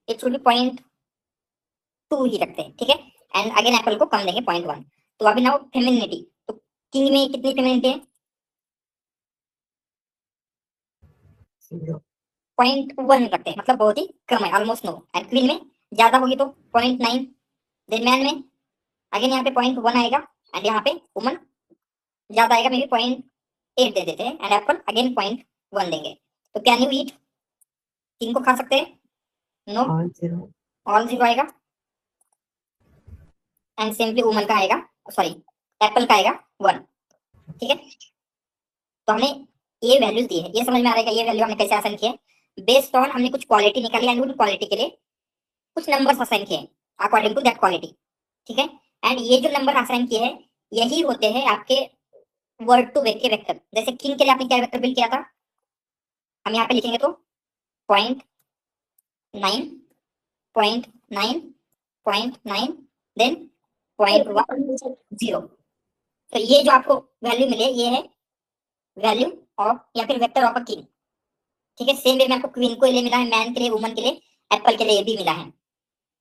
it should be 0.2 ही रखते हैं, ठीक है। एंड अगेन एप्पल को कम देंगे, 0.1। तो अभी नाउ फेमिनिटी, तो किंग में कितनी फेमिनिटी है, 0, 0.1 रखते हैं, मतलब बहुत ही कम है, ऑलमोस्ट नो। एंड क्वीन में ज्यादा होगी तो 0.9। देन मैन में अगेन यहाँ पे 0.1 आएगा, एंड यहाँ पे वुमन ज्यादा आएगा, मे बी 0.8 दे देते हैं। एंड एप्पल अगेन 0.1 देंगे। तो कैन यू ईट, किंग को खा सकते हैं, नो, all 0, ऑल 0 आएगा। एंड सिंपली वुमन का आएगा, सॉरी एप्पल का आएगा 1, ठीक है। तो हमने ये वैल्यूज दी है, ये समझ में आ रहा है कि ये वैल्यू हमने कैसे असाइन किए, बेस्ड ऑन हमने कुछ क्वालिटी निकाली एंड उन क्वालिटी के लिए कुछ नंबर्स असाइन किए अकॉर्डिंग टू दैट क्वालिटी, ठीक है। एंड ये जो नंबर असाइन किए हैं यही होते हैं आपके वर्ड टू वे के वेक्टर। जैसे किंग के लिए आपने क्या वेक्टर बिल्ड किया था, हम यहाँ पे लिखेंगे तो 0.9, 0.9, 0.9, देन 0.10। तो ये जो आपको वैल्यू मिले ये है वैल्यू ऑफ या फिर वेक्टर ऑफ अ किंग, ठीक है। सेम वे में आपको क्वीन को लिए मिला है, मैन के लिए, वुमन के लिए, एप्पल के लिए भी मिला है।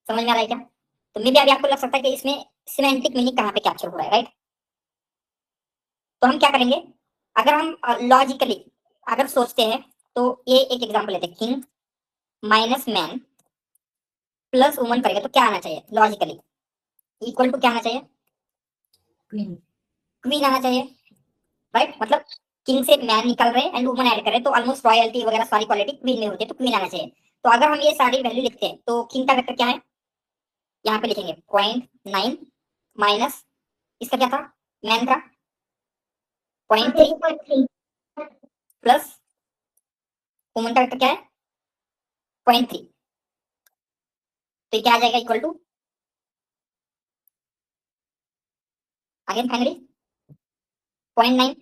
समझ में आ रहा है क्या, तो मे भी अभी आपको लग सकता है कि इसमें सिमेंटिक मीनिंग कहाँ पे कैप्चर हो रहा है, राइट। तो हम क्या करेंगे, अगर हम लॉजिकली अगर सोचते हैं तो ये एक एग्जांपल लेते हैं, king minus man plus woman करेंगे तो क्या आना चाहिए लॉजिकली, इक्वल टू क्या आना चाहिए, क्वीन, क्वीन आना चाहिए, राइट। मतलब किंग से मैन निकल रहे हैं एंड वुमन ऐड करें तो ऑलमोस्ट रॉयल्टी वगैरह सारी क्वालिटी क्वीन में होती है, तो क्वीन आना चाहिए। तो अगर हम ये सारी वैल्यू लिखते हैं तो किंग का वेक्टर क्या है, यहाँ पे लिखेंगे 0.9 माइनस इसका क्या था, मैन का 0.3 प्लस वुमन का वेक्टर क्या है 0.3। तो ये क्या आ जाएगा, इक्वल टू अगेन फाइनली 0.9।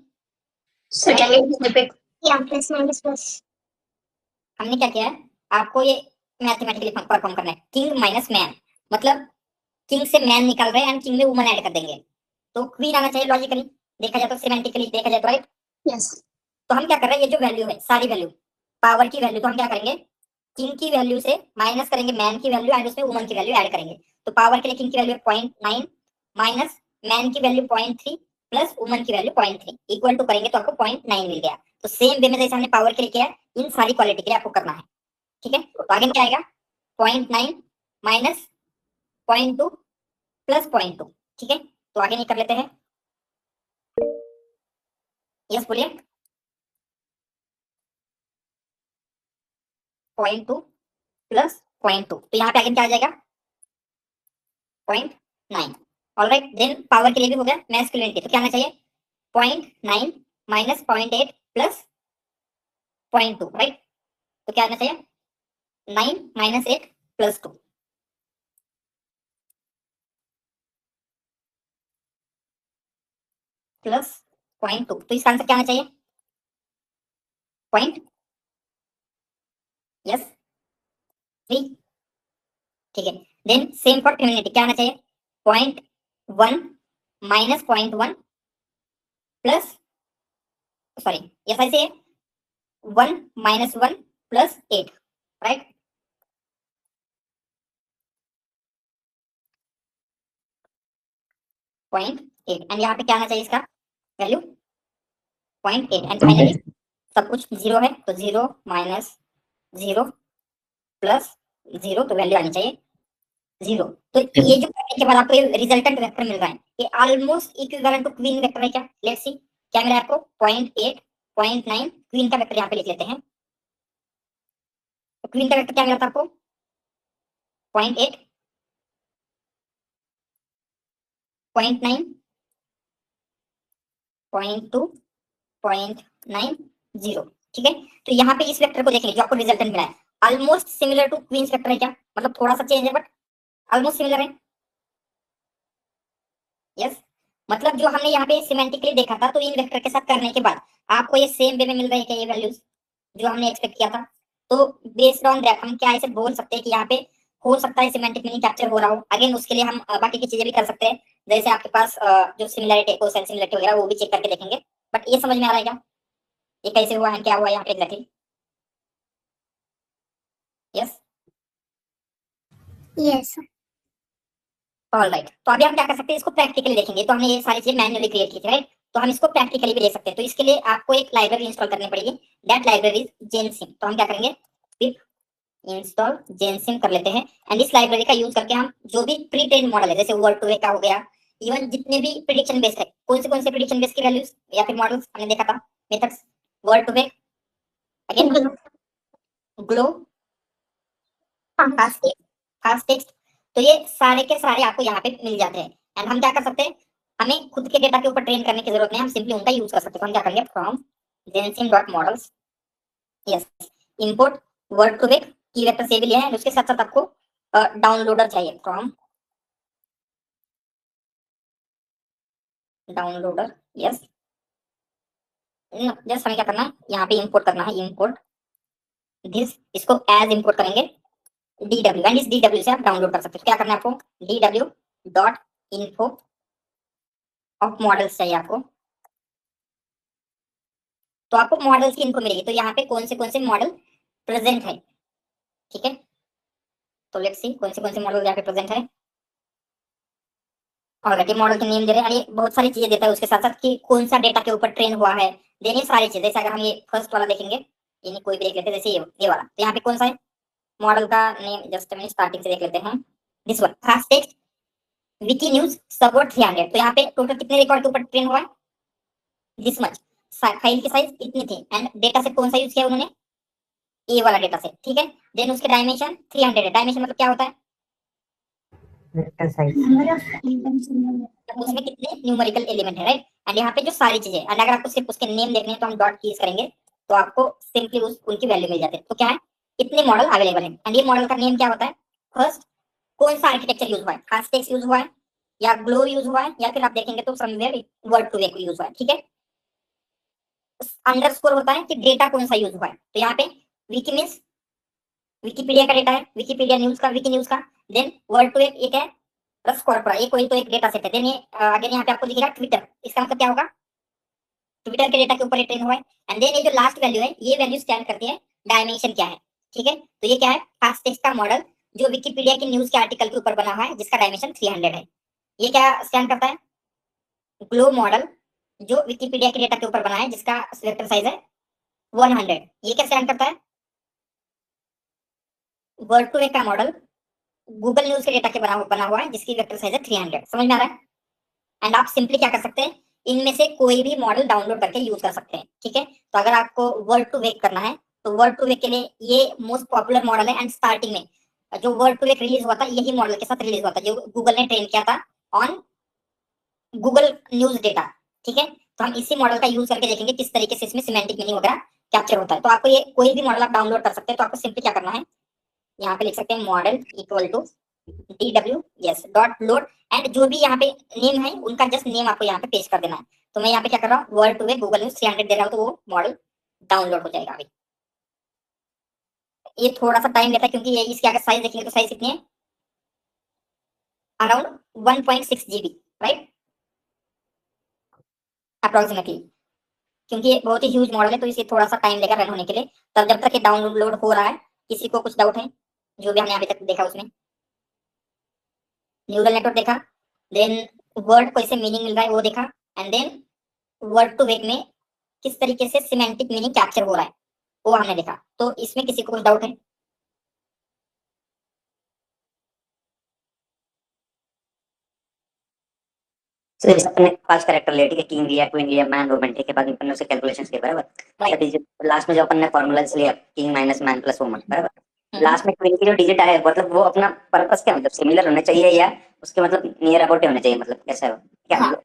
हमने क्या किया है, आपको ये मैथमेटिकली परफॉर्म करना है, किंग माइनस मैन, मतलब किंग से मैन निकल रहे हैं एंड किंग में वुमन ऐड कर देंगे तो क्वीन आना चाहिए लॉजिकली, देखा जाए तो सिमेंटिकली देखा जाए तो, राइट। yes, तो हम क्या कर रहे हैं, ये जो वैल्यू है सारी वैल्यू पावर की वैल्यू, तो हम क्या करेंगे किंग की वैल्यू से माइनस करेंगे मैन की वैल्यू एंड उसमें वुमन की वैल्यू ऐड करेंगे। तो पावर के लिए किंग की वैल्यू 0.9 माइनस मैन की वैल्यू 0.3 प्लस वुमन की वैल्यू 0.3 इक्वल टू करेंगे तो आपको 0.9 मिल गया। तो सेम वे में जैसे हमने पावर के लिए किया है, इन सारी क्वालिटी के लिए आपको करना है। ठीक है, तो आगे क्या आएगा 0.9 माइनस 0.2 प्लस 0.2। ठीक है, तो आगे नहीं कर लेते हैं। यस बोलिए 0.2 प्लस 0.2, तो यहाँ पे आगे क्या आ जाएगा 0.9। ऑलराइट, देन पावर के लिए भी हो गया मैस्कुलिनिटी, तो क्या आना चाहिए 0.9 माइनस 0.8 प्लस 0.2, राइट। तो क्या आना चाहिए 9 माइनस 8 प्लस 2 प्लस 0.2, तो इसका आंसर क्या आना चाहिए पॉइंट यस 3। ठीक है, देन सेम फॉर फेमिनिटी, क्या आना चाहिए 0.1 माइनस 0.1 प्लस सॉरी यस ऐसे है 1 minus 1 plus 8, right. Point 8 and यहाँ पे क्या आना चाहिए इसका वैल्यू 0.8 एंड फाइनली सब कुछ जीरो है तो 0 माइनस 0 प्लस 0, तो वैल्यू आनी चाहिए 0। तो ये जो करने के बाद आपको ये रिजल्टेंट वेक्टर मिल रहा है, ये almost equivalent to queen vector है क्या, लेट्स सी क्या मिला आपको 0.8 0.9 क्वीन का वेक्टर यहाँ पे लिख लेते हैं। तो क्वीन का वेक्टर क्या मिला था आपको 0.8 0.9 0.2 0.90। ठीक है, तो यहाँ पे इस वेक्टर को देखेंगे जो आपको रिजल्टेंट मिला है, almost similar to queen's vector है क्या, मतलब थोड़ा सा चेंज है बट ऑलमोस्ट सिमिलर है। यस, मतलब जो हमने यहाँ पे सिमेंटिकली देखा था, तो इन वेक्टर के साथ करने के बाद आपको ये सेम वे में मिल रही है क्या ये वैल्यूज जो हमने एक्सपेक्ट किया था। तो बेस्ड ऑन दैट हम क्या ऐसे बोल सकते हैं कि यहाँ पे हो सकता है सिमेंटिक मीनिंग कैप्चर हो रहा हो। अगेन उसके लिए हम बाकी की चीजें भी कर सकते हैं, जैसे आपके पास जो सिमिलरिटी को सिमिलरिटी वगैरह वो भी चेक करके देखेंगे। बट ये समझ में आ रहा है क्या ये कैसे हुआ है, क्या हुआ यहाँ पे एग्जैक्टली। यस यस ऑलराइट, तो अभी हम क्या कर सकते हैं इसको प्रैक्टिकली देखेंगे। तो हमने ये सारी चीजें मैन्युअली क्रिएट की थी, राइट। तो हम इसको प्रैक्टिकली भी देख सकते हैं। तो इसके लिए आपको एक लाइब्रेरी इंस्टॉल करनी पड़ेगी, दैट लाइब्रेरी इज जेनसिम। तो हम क्या करेंगे इंस्टॉल जेनसिम कर लेते हैं एंड इस लाइब्रेरी का यूज करके हम जो भी प्री ट्रेन मॉडल है जैसे वर्ड टू वे का हो गया, इवन जितने भी प्रिडिक्शन बेस्ड है, कौन से प्रिडिक्शन बेस्ड की वैल्यूज या फिर मॉडल्स हमने देखा था मेथड्स वर्ड टू वे, अगेन ग्लो, फास्ट टेक्स्ट, तो ये सारे के सारे आपको यहाँ पे मिल जाते हैं। एंड हम क्या कर सकते हैं, हमें खुद के डेटा के ऊपर ट्रेन करने की जरूरत नहीं है, हम सिंपली उनका यूज कर सकते हैं। तो हम क्या करेंगे from gensim models yes import word two vec keyed vector से भी लिया है, उसके साथ साथ आपको डाउनलोडर चाहिए फ्रॉम डाउनलोडर यस। जस्ट हमें क्या करना है यहाँ पे इंपोर्ट करना है, इंपोर्ट दिस, इसको एज इंपोर्ट करेंगे DW एंड इस DW से आप डाउनलोड कर सकते हो। क्या करना है आपको DW.info ऑफ मॉडल्स चाहिए आपको, तो आपको मॉडल्स की इन्फो मिलेगी। तो यहाँ पे कौन से मॉडल प्रेजेंट है, ठीक है। तो लेट्स सी कौन से मॉडल यहाँ पे प्रेजेंट है। ऑलरेडी मॉडल के नेम दे रहे हैं, ये बहुत सारी चीजें देता है उसके साथ साथ कि कौन सा डेटा के ऊपर ट्रेन हुआ है, देन ये सारी चीजें। जैसे अगर हम ये फर्स्ट वाला देखेंगे, यानी कोई भी देख लेते हैं, जैसे ये वाला, तो यहाँ पे कौन सा है मॉडल का नेम, जस्ट हम स्टार्टिंग से देख लेते हैं, this one fast text Vicky news subvert 300। तो यहाँ पे टोटल कितने रिकॉर्ड के ऊपर ट्रेन हुआ है दिस मच, फाइल की साइज इतनी थी एंड डेटा सेट कौन सा यूज किया उन्होंने ए वाला डेटा सेट, ठीक है। देन उसके डायमेंशन 300 है, डायमेंशन मतलब क्या होता है वेक्टर साइज, उसमें कितने न्यूमेरिकल एलिमेंट है, राइट। एंड यहाँ पे जो सारी चीजें, एंड अगर आपको सिर्फ उसके नेम देखने हैं तो हम डॉट कीज करेंगे तो आपको सिंपली उनकी वैल्यू मिल जाती है। तो क्या है इतने मॉडल अवेलेबल है एंड ये मॉडल का नेम क्या होता है, फर्स्ट कौन सा आर्किटेक्चर यूज हुआ है, फास्ट टेक्स्ट यूज हुआ है या ग्लो यूज हुआ है, या फिर आप देखेंगे तो समवेयर वर्ड टू वे यूज हुआ है, ठीक है। अंडरस्कोर होता है कि डेटा कौन सा यूज हुआ है। तो यहाँ पे विकी मींस विकिपीडिया का डेटा है, विकिपीडिया न्यूज का, विकी न्यूज का। देन वर्ड टू एक है रस कॉर्पोरा, ये कोई तो एक डेटा सेट है। देन ये अगेन यहाँ पे आपको दिखेगा ट्विटर, इसका मतलब क्या होगा ट्विटर के डेटा के ऊपर ट्रेन हुआ है। एंड देन ये जो लास्ट वैल्यू है, ये वैल्यू स्टैंड करती है डायमेंशन क्या है, ठीक है। तो ये क्या है, फास्ट टेक्स्ट का मॉडल जो विकिपीडिया के न्यूज के आर्टिकल के ऊपर बना हुआ है, जिसका डायमेंशन 300 है। ये क्या स्टैंड करता है, ग्लोब मॉडल जो विकिपीडिया के डेटा के ऊपर बना है, जिसका वेक्टर साइज है 100। ये क्या स्टैंड करता है, वर्ड टू वेक का मॉडल गूगल न्यूज के डेटा के बना हुआ है, जिसकी वेक्टर साइज है 300। समझ में आ रहा है। एंड आप सिंपली क्या कर सकते हैं, इनमें से कोई भी मॉडल डाउनलोड करके यूज कर सकते हैं, ठीक है। तो अगर आपको वर्ड टू वेक करना है, तो वर्ड टू वेक के लिए ये मोस्ट पॉपुलर मॉडल है। एंड स्टार्टिंग में जो वर्ड टू वेक रिलीज हुआ था, यही मॉडल के साथ रिलीज हुआ था, जो गूगल ने ट्रेन किया था ऑन गूगल न्यूज डेटा, ठीक है। तो हम इसी मॉडल का यूज करके देखेंगे किस तरीके से इसमें सिमेंटिक मीनिंग वगैरह कैप्चर होता है। तो आपको ये कोई भी मॉडल आप डाउनलोड कर सकते हैं। तो आपको सिंपली क्या करना है, यहाँ पे लिख सकते हैं model equal to DWS dot load, and जो भी यहाँ पे नेम है उनका जस्ट नेम आपको यहाँ पे पेस्ट कर देना है। तो मैं यहाँ पे क्या कर रहा हूँ, वर्ड टू वे गूगल न्यूज 300 दे रहा हूँ, तो वो मॉडल डाउनलोड हो जाएगा। अभी ये थोड़ा सा टाइम लेता है, क्योंकि ये इसकी अगर साइज देखेंगे तो साइज कितनी है, अराउंड 1.6 GB, राइट, अप्रोक्सीमेटली। क्योंकि ये बहुत ही ह्यूज मॉडल है, तो इसे थोड़ा सा टाइम लेगा रन होने के लिए। तब जब तक ये डाउनलोड हो रहा है, किसी को कुछ डाउट है, जो भी हमने अभी तक देखा उसमें, न्यूरल नेटवर्क देखा, देन वर्ड को ऐसे मीनिंग मिल रहा है वो देखा, and then word to vec में किस तरीके से सिमेंटिक मीनिंग कैप्चर हो रहा है वो हमने देखा। तो इसमें किसी को कुछ डाउट है? सर जैसे अपने 5 कैरेक्टर ले, ठीक है, किंग लिया, क्वीन लिया, मैन, वुमन, ठीक है, बाद में अपन ने उसे कैलकुलेशंस किए, बराबर। लास्ट में जो अपन ने फॉर्मूलाज लिया, king minus man plus woman, बराबर। लास्ट में क्वीन की जो डिजिट आया, मतलब वो अपना पर्पस क्या, मतलब सिमिलर होने चाहिए या उसके मतलब नियर अबाउट होने चाहिए, मतलब कैसा है क्या, मतलब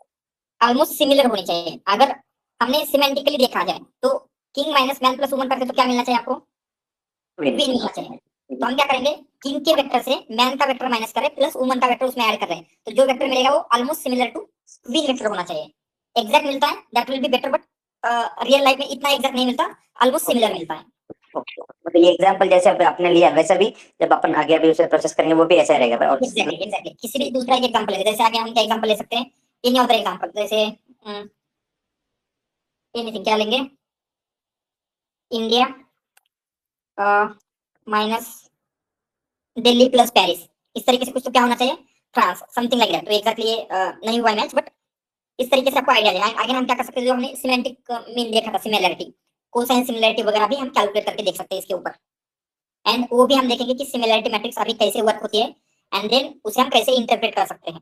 ऑलमोस्ट सिमिलर होनी चाहिए। अगर हमने सिमेंटिकली देखा जाए तो king minus man plus woman करके तो क्या मिलना चाहिए आपको, क्वीन। क्वीन मिलना चाहिए। तो हम क्या करेंगे, किंग के वेक्टर से मैन का वेक्टर माइनस करें, प्लस वुमन का वेक्टर उसमें ऐड कर रहे हैं, तो जो वेक्टर मिलेगा वो almost similar to queen vector होना चाहिए। एग्जैक्ट मिलता है that will be better, but real life में इतना एग्जैक्ट नहीं मिलता, ऑलमोस्ट सिमिलर मिलता है। मतलब ये एग्जांपल जैसे आपने लिया वैसा भी जब अपन आगे अभी उसे प्रोसेस करेंगे वो भी ऐसा रहेगा, और एग्जैक्टली किसी भी दूसरा एक एग्जांपल ले, जैसे आगे हम क्या एग्जांपल ले सकते हैं, एनी अदर एग्जांपल, जैसे एनीथिंग, क्या लेंगे, India minus Delhi plus Paris, इस तरीके से कुछ तो क्या होना चाहिए, फ्रांस, समथिंग लाइक दैट। तो एग्जैक्टली नहीं हुआ मैच, बट इस तरीके से आपको आइडिया है। आगे हम क्या कर सकते हैं, जो हमने सिमेंटिक मीन देखा था, सिमिलरिटी, कोसाइन सिमिलरिटी वगैरह भी हम कैलकुलेट करके देख सकते हैं इसके ऊपर। एंड वो भी हम देखेंगे कि सिमिलरिटी मैट्रिक्स अभी कैसे वर्क होती है, एंड देन उसे हम कैसे इंटरप्रेट कर सकते हैं।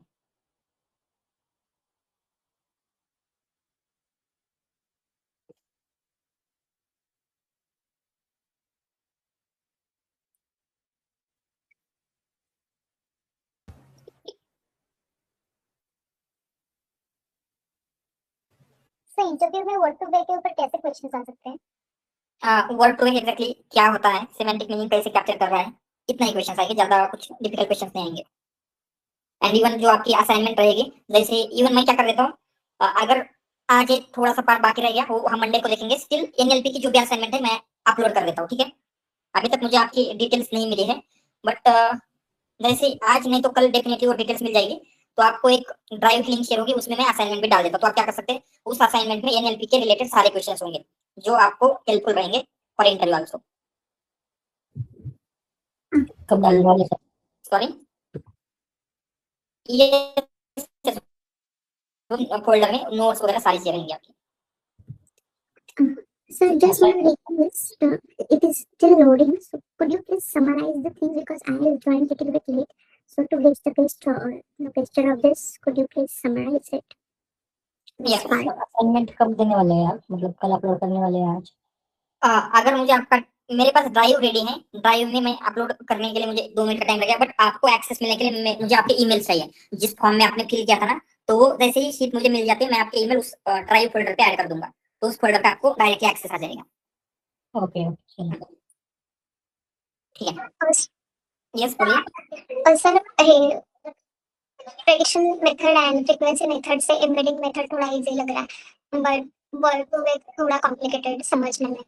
सर इंटरव्यू में वर्ड टू वेक के ऊपर कैसे क्वेश्चंस आ सकते हैं? वर्ड टू एग्जैक्टली क्या होता है, सिमेंटिक मीनिंग कैसे कैप्चर कर रहा है, इतना ही क्वेश्चन आएंगे, ज्यादा कुछ डिफिकल्ट क्वेश्चन नहीं आएंगे। एंड इवन जो आपकी असाइनमेंट रहेगी, जैसे इवन मैं क्या कर देता हूँ, अगर आज एक थोड़ा सा पार्ट बाकी रह गया वो हम मंडे को देखेंगे, स्टिल एनएलपी की जो भी असाइनमेंट है मैं अपलोड कर देता हूँ, ठीक है। अभी तक मुझे आपकी डिटेल्स नहीं मिली है, बट जैसे आज नहीं तो कल डेफिनेटली वो डिटेल्स मिल जाएगी। तो आपको एक ड्राइव लिंक शेयर होगी, उसमें मैं असाइनमेंट भी डाल देता हूँ। तो आप क्या कर सकते हैं, उस असाइनमेंट में एनएलपी के रिलेटेड सारे क्वेश्चंस होंगे जो आपको हेल्पफुल रहेंगे फॉर इंटरव्यू आल्सो। कब डालने वाले सर? सॉरी, ये फोल्डर में नोट्स वगैरह सारी चीजें रहेंगी आपकी। Sir, just one request. It is still loading, so could you please summarize the things because I have joined a little bit late. So to reach the picture of this, could you please summarize it? Yes. Assignment कब देने वाले हैं आप, मतलब कल अपलोड करने वाले हैं आज? अगर मुझे आपका, मेरे पास ड्राइव रेडी है, ड्राइव में मैं अपलोड करने के लिए मुझे 2 मिनट का टाइम लगेगा, बट आपको एक्सेस मिलने के लिए मुझे आपके ईमेल चाहिए, जिस फॉर्म में आपने फिल किया था ना, तो वो जैसे ही शीट मुझे मिल जाती है, मैं आपके ईमेल उस ड्राइव फोल्डर पे ऐड कर दूंगा, तो उस फोल्डर पे आपको डायरेक्टली एक्सेस आ जाएगा। ओके ठीक है, यस बोलिए। और sir prediction method and frequency method से एम्बेडिंग मेथड थोड़ा इजी लग रहा है, बट वर्ड टू वेक थोड़ा कॉम्प्लिकेटेड समझने में।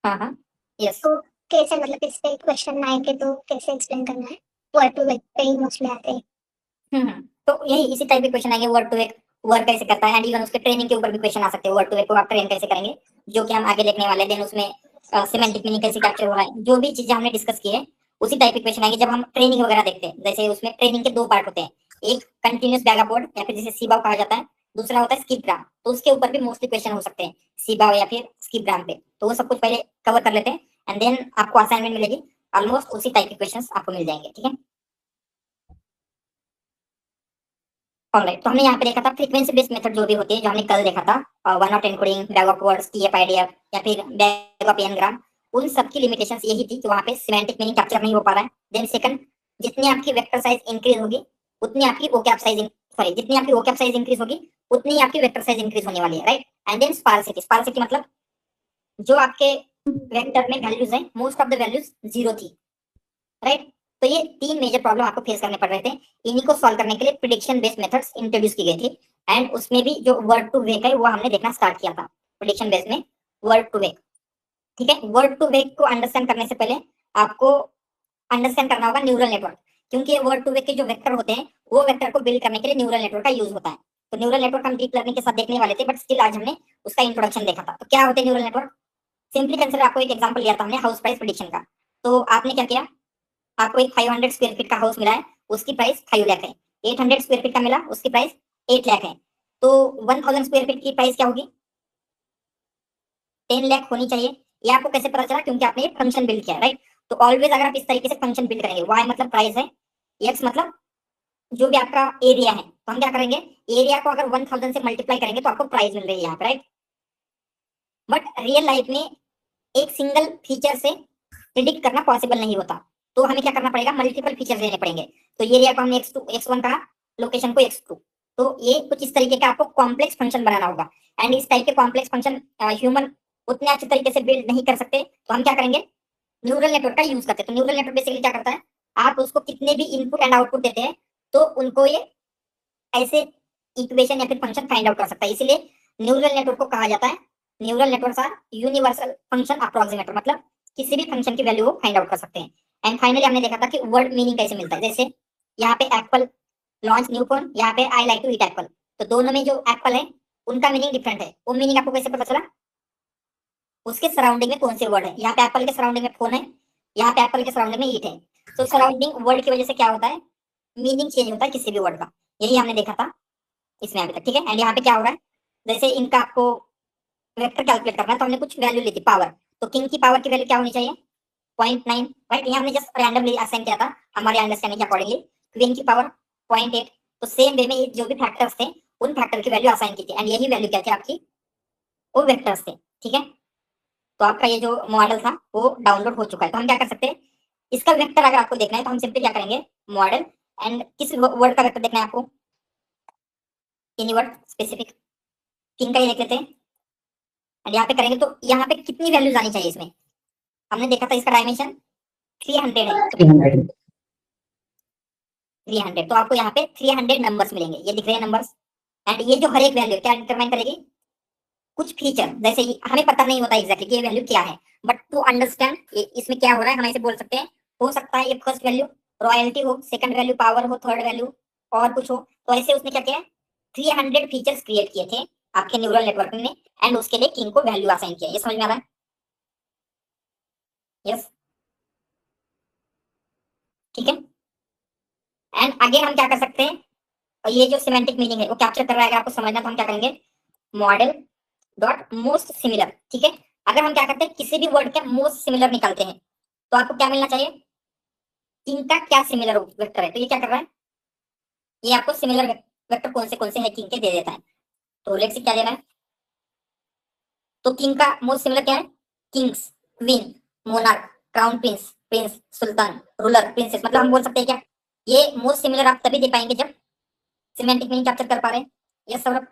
हाँ यस। तो कैसे, मतलब इस पे क्वेश्चन आएंगे तो कैसे एक्सप्लेन करना है? वर्ड टू वेक पे ही मोस्टली आते हैं। तो यही इसी टाइप के क्वेश्चन आएंगे, वर्ड टू वेक वर्क कैसे करता है, एंड इवन उसके ट्रेनिंग के ऊपर भी क्वेश्चन आ सकते हैं, वर्ड टू वेक को आप ट्रेन कैसे करेंगे, जो कि हम आगे देखने वाले हैं। देन उसमें सिमेंटिक मीनिंग कैसे कैप्चर हो रहा है, जो भी चीजें हमने डिस्कस की है उसी टाइप के क्वेश्चन आएंगे जब हम ट्रेनिंग वगैरह देखते हैं। जैसे उसमें ट्रेनिंग के 2 पार्ट होते हैं, एक कंटिन्यूस बैगापोड या फिर जिसे सीबाव कहा जाता है, दूसरा होता है स्किप ग्राम। तो उसके ऊपर भी मोस्टली क्वेश्चन हो सकते हैं सीबाव या फिर स्किप ग्राम पे, तो वो सब कुछ पहले कवर कर लेते हैं एंड देन आपको असाइनमेंट मिलेगी, ऑलमोस्ट उसी टाइप के क्वेश्चंस आपको मिल जाएंगे। ठीक है, ऑलराइट। तो हमने यहाँ पे देखा था फ्रीक्वेंसी बेस्ड मेथड जो भी होती है, जो हमने कल देखा था, 1-hot encoding, bag of words, TF-IDF या फिर बैग ऑफ एन-ग्राम, उन सब की लिमिटेशंस यही थी कि वहाँ पे सिमेंटिक मीनिंग कैप्चर नहीं हो पा रहा है। देन सेकंड, जितनी आपकी वेक्टर साइज इंक्रीज होगी उतनी आपकी वोकैब साइज जितनी आपकी वोकैब साइज इंक्रीज होगी उतनी आपकी वेक्टर साइज इंक्रीज होने वाली है, राइट। एंड देन स्पार्सिटी मतलब जो आपके वेक्टर में वैल्यूज है, मोस्ट ऑफ द वैल्यूज 0 थी, राइट। तो ये 3 मेजर प्रॉब्लम आपको फेस करने पड़ रहे थे। इन्हीं को सॉल्व करने के लिए प्रिडिक्शन बेस्ड मेथड्स इंट्रोड्यूस की गई थी, एंड उसमें भी जो वर्ड टू वेक है वो हमने देखना स्टार्ट किया था प्रिडिक्शन बेस्ड में, वर्ड टू वेक। ठीक है, वर्ड टू वेक को अंडरस्टैंड करने से पहले आपको अंडरस्टैंड करना होगा न्यूरल नेटवर्क, क्योंकि वर्ड टू वेक के जो वेक्टर होते हैं वो वेक्टर को बिल्ड करने के लिए न्यूरल नेटवर्क का यूज होता है। तो न्यूरल नेटवर्क हम डीप लर्निंग के साथ देखने वाले थे, बट स्टिल आज हमने उसका इंट्रोडक्शन देखा था। तो क्या होते हैं न्यूरल नेटवर्क? सिंपली कंसीडर, आपको एक एग्जांपल लिया था हमने हाउस प्राइस प्रेडिक्शन का। तो आपने क्या किया, आपको एक 500 स्क्वायर फीट का हाउस मिला है, उसकी प्राइस 5 लाख है। 800 स्क्वायर फीट का मिला, उसकी प्राइस 8 लाख है। तो 1000 स्क्वायर फीट की प्राइस क्या होगी? 10 लाख होनी चाहिए। ये आपको कैसे पता चला? क्योंकि आपने एक फंक्शन बिल्ड किया, राइट। तो ऑलवेज अगर आप इस तरीके से फंक्शन बिल्ड करेंगे, y मतलब प्राइस है, x मतलब जो भी आपका एरिया है, तो हम क्या करेंगे, एरिया को अगर 1000 से मल्टीप्लाई करेंगे तो आपको प्राइस मिल रही है यहाँ पे, राइट। बट रियल लाइफ में एक सिंगल फीचर से प्रिडिक्ट करना पॉसिबल नहीं होता, तो हमें क्या करना पड़ेगा, मल्टीपल फीचर्स लेने पड़ेंगे। तो ये एरिया को हमने x2 x1 कहा, लोकेशन को x2, तो ये कुछ इस तरीके का आपको कॉम्प्लेक्स फंक्शन बनाना होगा। एंड इस टाइप के कॉम्प्लेक्स फंक्शन ह्यूमन उतने अच्छे तरीके से बिल्ड नहीं कर सकते, तो हम क्या करेंगे, न्यूरल नेटवर्क का यूज करते हैं। तो न्यूरल नेटवर्क बेसिकली क्या करता है, आप उसको कितने भी इनपुट एंड आउटपुट देते हैं तो उनको ये ऐसे इक्वेशन या फिर फंक्शन फाइंड आउट कर सकता है। इसलिए न्यूरल नेटवर्क को कहा जाता है, neural networks are universal function approximator, मतलब किसी भी फंक्शन की वैल्यू को फाइंड आउट कर सकते हैं। एंड फाइनली हमने देखा था कि वर्ड मीनिंग कैसे मिलता है। जैसे यहाँ पे एप्पल लॉन्च न्यू फोन, यहाँ पे I like to eat apple, तो दोनों में जो एप्पल है उनका मीनिंग डिफरेंट है। वो मीनिंग आपको कैसे पता चला? उसके सराउंडिंग में कौन से वर्ड है। यहाँ पे एप्पल के सराउंडिंग में फोन है, यहाँ पे एप्पल के सराउंडिंग में ईट है। तो सराउंडिंग वर्ड की वजह से क्या होता है, मीनिंग चेंज होता है किसी भी वर्ड का। यही हमने देखा था इसमें अभी तक, ठीक है। एंड यहाँ पे क्या हो रहा है, जैसे इनका आपको वेक्टर कैलकुलेट करना है, तो हमने कुछ वैल्यू ली थी पावर, तो किंग की पावर की वैल्यू क्या होनी चाहिए, 0.9, राइट। यहाँ हमने जस्ट रैंडमली असाइन किया था हमारे अंडरस्टैंडिंग के अकॉर्डिंगली। क्वीन की पावर 0.8, तो सेम वे में ये जो भी फैक्टर्स थे उन फैक्टर की वैल्यू असाइन की थी, एंड यही वैल्यू क्या थी आपकी, वो वेक्टर्स थे, ठीक है। तो आपका ये जो मॉडल था वो डाउनलोड हो चुका है। तो हम क्या कर सकते हैं, इसका वेक्टर अगर आपको देखना है तो हम सिंपली क्या करेंगे, मॉडल, एंड किस वर्ड का वेक्टर देखना है आपको, एनी वर्ड स्पेसिफिक, किंग का ही देख लेते हैं। एंड यहाँ पे करेंगे तो यहाँ पे कितनी वैल्यूज आनी चाहिए इसमें, हमने देखा था इसका डायमेंशन 300 है, 300, तो आपको यहाँ पे 300 नंबर्स मिलेंगे, ये दिख रहे हैं नंबर्स। एंड ये जो हर एक वैल्यू क्या डिटरमाइन करेगी, कुछ फीचर, जैसे हमें पता नहीं होता एग्जैक्टली कि ये वैल्यू क्या है, बट टू अंडरस्टैंड इसमें क्या हो रहा है हम ऐसे बोल सकते हैं, हो सकता है ये फर्स्ट वैल्यू रॉयल्टी हो, सेकंड वैल्यू पावर हो, थर्ड वैल्यू और कुछ हो। तो ऐसे उसने क्या किया, 300 फीचर्स क्रिएट किए थे आपके न्यूरल नेटवर्क में, एंड उसके लिए किंग को वैल्यू असाइन किया। ये समझ में आ रहा है? यस, ठीक है। एंड आगे हम क्या कर सकते हैं, और ये जो सिमेंटिक मीनिंग है वो कैप्चर कर रहा है, अगर आपको समझना तो हम क्या करेंगे, मॉडल डॉट मोस्ट सिमिलर, ठीक है। अगर हम क्या करते हैं, किसी भी वर्ड के मोस्ट सिमिलर निकालते हैं तो आपको क्या मिलना चाहिए, किंग का क्या सिमिलर वेक्टर है। तो ये क्या कर रहा है, ये आपको सिमिलर वेक्टर कौन से है किंग के दे देता है। तो लेट्स सी क्या दे रहा है, तो किंग का मोस्ट सिमिलर क्या है, kings, queen, monarch, crown prince, prince, sultan, ruler, princess. मतलब हम बोल सकते हैं क्या, ये मोस्ट सिमिलर आप तभी दे पाएंगे जब सिमेंटिक मीनिंग कैप्चर कर पा रहे हैं। यस सौरभ,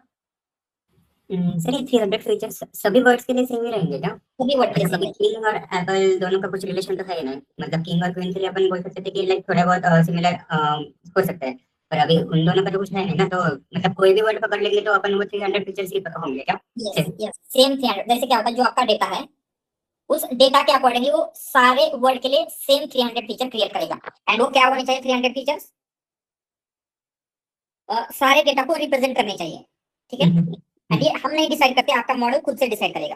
सर ये 300 फीचर्स सभी वर्ड्स के लिए सेम ही रहेंगे क्या? सभी वर्ड के मतलब किंग और एप्पल दोनों का कुछ रिलेशन तो है ही ना, मतलब किंग और क्वीन के लिए अपन बोल सकते थे कि लाइक थोड़ा बहुत सिमिलर हो सकता है, पर अभी उन दोनों का तो कुछ है नहीं ना, तो मतलब कोई भी वर्ड पकड़ लेंगे तो अपन वो 300 फीचर्स ही होंगे क्या? Yes same 300। जैसे क्या होता है, जो आपका डेटा है उस डेटा के अकॉर्डिंगली वो सारे वर्ड के लिए सेम 300 फीचर क्रिएट करेगा। एंड वो क्या होने चाहिए, 300 फीचर्स सारे डेटा को रिप्रेजेंट करने चाहिए। ठीक है। एंड ये हम नहीं डिसाइड करते, आपका मॉडल खुद से डिसाइड करेगा।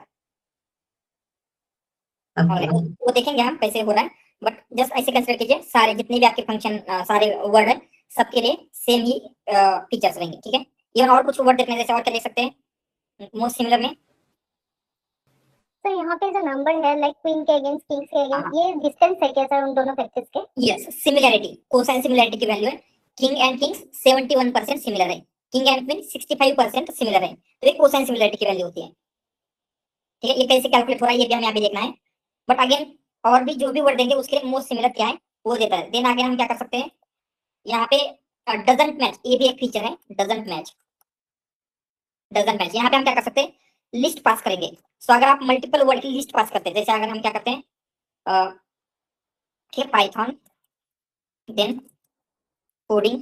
और वो देखेंगे हम कैसे हो रहा है, बट जस्ट ऐसे कंसिडर कीजिए सारे जितने भी आपके फंक्शन सारे वर्ड है सबके लिए सेम ही फीचर्स रहेंगे, ठीक है। इवन और कुछ वर्ड देखने जैसे और क्या देख सकते हैं मोस्ट सिमिलर में, तो यहाँ पे जो नंबर है लाइक क्वीन के अगेंस्ट किंग्स के हाँ। अगेंस्ट, ये डिस्टेंस है क्या सर उन दोनों फैक्टर्स के? यस, सिमिलैरिटी, कोसाइन सिमिलैरिटी की वैल्यू है। किंग एंड किंग्स 71% सिमिलर है, किंग एंड क्वीन 65% सिमिलर है, तो ये कोसाइन सिमिलैरिटी की वैल्यू होती है, ठीक है। ये कैसे कैलकुलेट हो रहा है ये भी हमें यहाँ पे देखना है, बट अगेन और भी जो भी वर्ड देंगे उसके लिए मोस्ट सिमिलर क्या है वो देता है। देन आगे हम क्या कर सकते हैं, यहाँ पे डजंट मैच, ये भी एक फीचर है, डजंट मैच। डजंट मैच यहाँ पे हम क्या कर सकते हैं, लिस्ट पास करेंगे। सो अगर आप मल्टीपल वर्ड की लिस्ट पास करते हैं, जैसे अगर हम क्या करते हैं ठीक है पाइथन देन कोडिंग,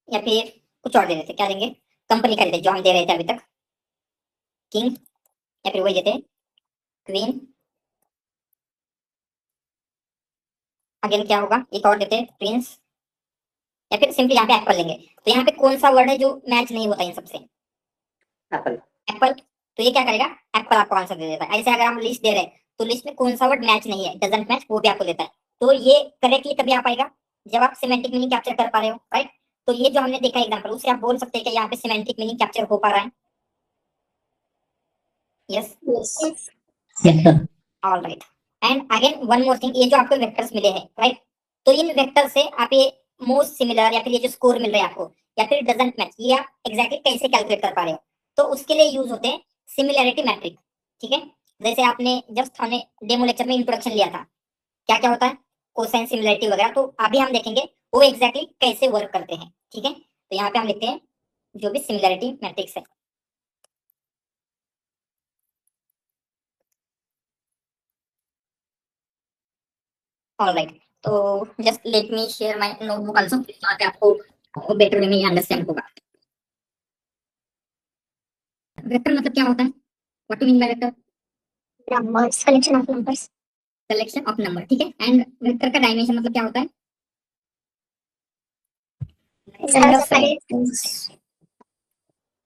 या फिर कुछ और दे देते, क्या देंगे, कंपनी का देते जो हम दे रहे थे अभी तक, किंग, या फिर वही देते क्वीन। अगेन क्या होगा, एक और देते प्रिंस, या फिर सिंपली यहाँ पे एप्पल लेंगे। तो यहाँ पे कौन सा वर्ड है जो मैच नहीं होता इन सबसे, एप्पल। एप्पल। तो ये क्या करेगा, एप्पल आपको आंसर दे देता है। ऐसे अगर हम लिस्ट दे रहे हैं तो लिस्ट में कौन सा वर्ड मैच नहीं है, डजंट मैच, वो भी आपको देता है। तो ये करेक्टली कभी आ पाएगा जब आप सिमेंटिक मीनिंग कैप्चर कर पा रहे हो, राइट। तो ये जो हमने देखा एग्जांपल, उससे आप बोल सकते हैं कि यहाँ पे सिमेंटिक मीनिंग कैप्चर हो पा रहा है। Yes, all right. And again one more thing, ये जो आपको वेक्टर्स मिले हैं, राइट, तो इन वेक्टर से आप ये मोस्ट सिमिलर या फिर ये जो स्कोर मिल रहा है आपको, या फिर डजंट मैच, ये आप एग्जैक्टली कैसे कैलकुलेट कर पा रहे हो, तो उसके लिए यूज होते हैं सिमिलैरिटी मैट्रिक, ठीक है। जैसे आपने जस्ट हमने डेमो लेक्चर में इंट्रोडक्शन लिया था, क्या क्या होता है कोसाइन सिमिलैरिटी वगैरह, तो अभी हम देखेंगे वो एग्जैक्टली कैसे वर्क करते हैं, ठीक है। तो यहाँ पे हम लिखते हैं जो भी सिमिलैरिटी मैट्रिक्स है। ऑलराइट, तो just let me share my notebook also, ताकि आपको बेटर वे में ये अंडरस्टैंड होगा। वेक्टर मतलब क्या होता है, what do mean by vector, numbers, collection of numbers. Collection of number, ठीक है। एंड वेक्टर का डायमेंशन मतलब क्या होता है,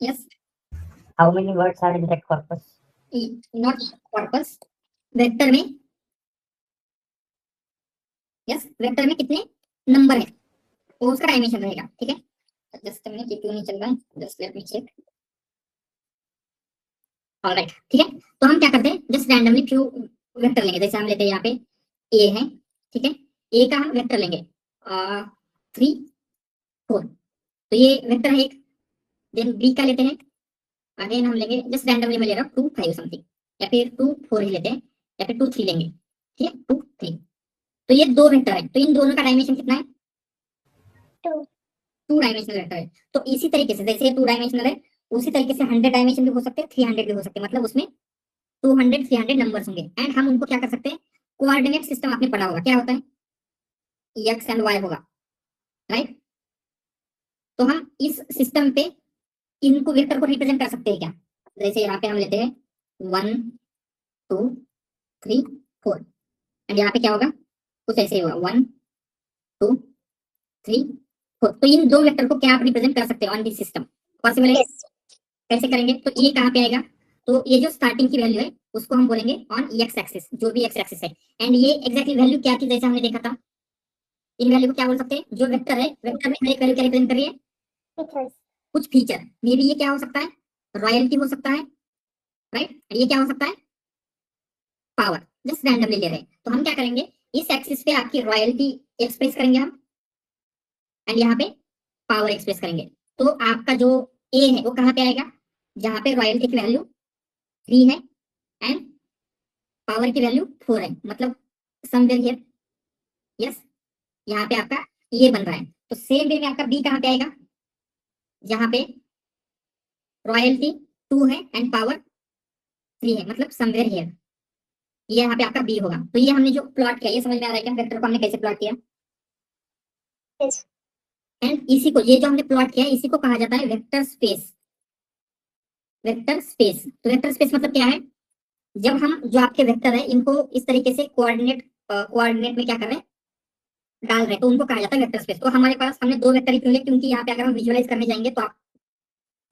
yes, how many words are in that corpus? Not corpus, vector में, यस, वेक्टर में कितने नंबर है वो उसका डायमेंशन रहेगा, ठीक है। जस्ट मिनट, ये क्यों नहीं चल रहा है, just let me check. Alright, ठीक है। तो हम क्या करते हैं, जस्ट रैंडमली फ्यू वेक्टर लेंगे। जैसे हम लेते हैं यहाँ पे ए है, ठीक है, ए का हम वेक्टर लेंगे 3 4, तो ये वेक्टर है एक। देन बी का लेते हैं, अगेन हम लेंगे जस्ट रैंडमली, मैं ले रहा हूँ 2 5 समथिंग, या फिर 2 4 ही लेते हैं, या फिर 2 3 लेंगे, ठीक है, 2 3। तो ये दो वेक्टर है, तो इन दोनों का डायमेंशन कितना है, 2 डायमेंशनल वेक्टर है। तो इसी तरीके से जैसे 2 डायमेंशनल है, उसी तरीके से 100 डायमेंशन भी हो सकते हैं, 300 भी हो सकते हैं, मतलब उसमें 200 300 नंबर्स होंगे। एंड हम उनको क्या कर सकते हैं, कोऑर्डिनेट सिस्टम आपने पढ़ा होगा, क्या होता है, एक्स एंड वाई होगा, राइट। तो हम इस सिस्टम पे इनको वेक्टर को रिप्रेजेंट कर सकते हैं क्या, जैसे यहाँ पे हम लेते हैं 1 2 3 4, एंड यहाँ पे क्या होगा, कुछ ऐसे होगा 1 2 3 4। तो इन दो वेक्टर को क्या आप रिप्रेजेंट कर सकते हैं ऑन दिस सिस्टम, पॉसिबल है। कैसे करेंगे, तो ये कहाँ पे आएगा, तो ये जो स्टार्टिंग की वैल्यू है उसको हम बोलेंगे ऑन एक्स एक्सिस, जो भी एक्स एक्सिस है। एंड ये एग्जैक्टली वैल्यू क्या थी, जैसे हमने देखा था, इन वैल्यू को क्या बोल सकते हैं, जो वेक्टर है, वेक्टर में हर एक वैल्यू क्या रिप्रेजेंट कर रही है, कुछ फीचर। मे बी ये क्या हो सकता है, रॉयल्टी हो सकता है, राइट। ये क्या हो सकता है, पावर, जस्ट रैंडमली ले रहे हैं। तो हम क्या करेंगे, इस एक्सिस पे आपकी रॉयल्टी एक्सप्रेस करेंगे हम, एंड यहाँ पे पावर एक्सप्रेस करेंगे। तो आपका जो ए है वो कहाँ पे आएगा, जहाँ पे रॉयल्टी की वैल्यू 3 है एंड पावर की वैल्यू 4 है, मतलब समवेयर हियर, यस, यहाँ पे आपका ये बन रहा है। तो सेम वे में आपका बी कहाँ पे आएगा, जहाँ पे रॉयल्टी 2 है एंड पावर 3 है, मतलब समवेयर हियर, ये यहाँ पे आपका बी होगा। तो ये हमने जो प्लॉट किया, ये समझ में आ रहा है क्या, वेक्टर को हमने कैसे प्लॉट किया। Yes. एंड इसी को, ये जो हमने प्लॉट किया है, इसी को कहा जाता है वेक्टर स्पेस। वेक्टर स्पेस, तो वेक्टर स्पेस मतलब क्या है, जब हम जो आपके वेक्टर है इनको इस तरीके से कोऑर्डिनेट में क्या कर रहे हैं, डाल रहे हैं, तो उनको कहा जाता है वेक्टर स्पेस। तो हमारे पास हमने 2 वेक्टर ही क्यों लिए, क्योंकि यहाँ पे अगर हम विजुअलाइज करने जाएंगे तो आप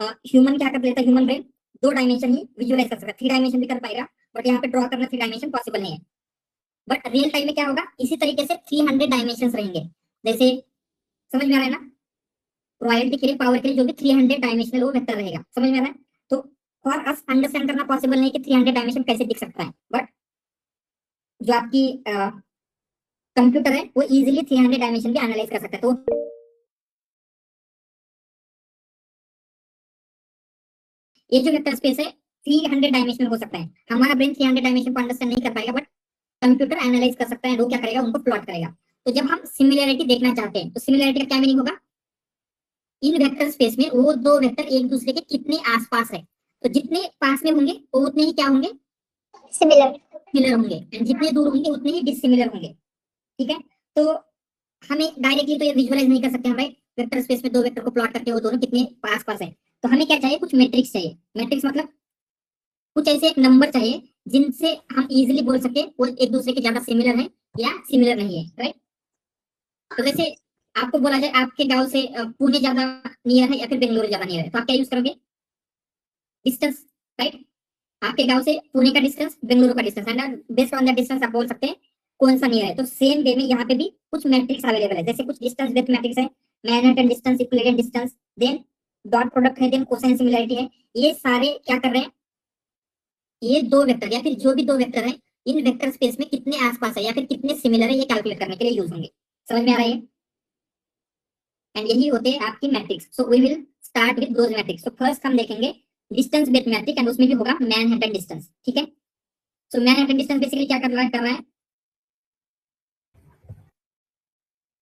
ह्यूमन क्या कर लेता है, ह्यूमन ब्रेन 2 डायमेंशन ही विजुअलाइज कर सकता है, 3 डायमेंशन भी कर पाएगा, बट यहाँ पे ड्रॉ करना 3 डायमेंशन पॉसिबल नहीं है। बट रियल टाइम में क्या होगा, इसी तरीके से 300 डायमेंशन रहेंगे। जैसे समझ में आ रहा है ना, रॉयल्टी के लिए, पावर के लिए जो भी 300 डायमेंशनल वो वेक्टर रहेगा, समझ में आ रहा है। तो फॉर अस अंडरस्टैंड करना पॉसिबल नहीं कि 300 डायमेंशन कैसे दिख सकता है, बट जो आपकी कंप्यूटर है वो इजीली 300 डायमेंशन भी एनालाइज कर सकता है। तो ये जो वेक्टर स्पेस है 300 डायमेंशनल हो सकता है। हमारा ब्रेन 300 डायमेंशन को अंडरस्टैंड नहीं कर पाएगा, बट कंप्यूटर एनालाइज कर सकता है। वो क्या करेगा, उनको प्लॉट करेगा। तो जब हम सिमिलैरिटी देखना चाहते हैं तो सिमिलैरिटी का क्या मीनिंग होगा, इन वेक्टर स्पेस में वो दो वेक्टर एक दूसरे के कितने आसपास है। तो जितने पास में होंगे वो उतने ही क्या होंगे, Similar. सिमिलर होंगे, एंड जितने दूर होंगे उतने ही डिसिमिलर होंगे। ठीक है, तो हमें डायरेक्टली तो ये विजुअलाइज नहीं कर सकते हम, राइट। वेक्टर स्पेस में दो वेक्टर को प्लॉट करके वो दोनों कितने पास पास है। तो हमें क्या चाहिए, कुछ मैट्रिक्स चाहिए। मैट्रिक्स मतलब कुछ ऐसे एक नंबर चाहिए जिनसे हम इजीली बोल सके वो एक दूसरे के ज्यादा सिमिलर है या सिमिलर नहीं है, राइट। तो जैसे आपको बोला जाए आपके गांव से पुणे ज्यादा नियर है या फिर बेंगलुरु ज्यादा नियर है, तो आप क्या यूज करोगे, डिस्टेंस, राइट। आपके गांव से पुणे का डिस्टेंस, बेंगलुरु का distance, and based on that distance आप बोल सकते हैं कौन सा नियर है। तो सेम वे में यहाँ पे भी कुछ मैट्रिक्स अवेलेबल है। जैसे कुछ डिस्टेंस बेस्ड मैट्रिक्स है, Manhattan distance, Euclidean distance, then dot product है, देन कोसाइन सिमिलरिटी है। ये सारे क्या कर रहे हैं, ये दो वेक्टर या फिर जो भी दो वेक्टर है इन वेक्टर स्पेस में कितने आसपास है या फिर कितने सिमिलर है ये कैलकुलेट करने के लिए यूज होंगे। समझ में आ रहा है, एंड यही होते हैं आपकी matrix. So we will start with those matrix. तो फर्स्ट हम देखेंगे डिस्टेंस बेस्ड मैट्रिक, एंड उसमें भी होगा मैनहट्टन डिस्टेंस। ठीक है, सो मैनहट्टन डिस्टेंस बेसिकली क्या कर रहा है,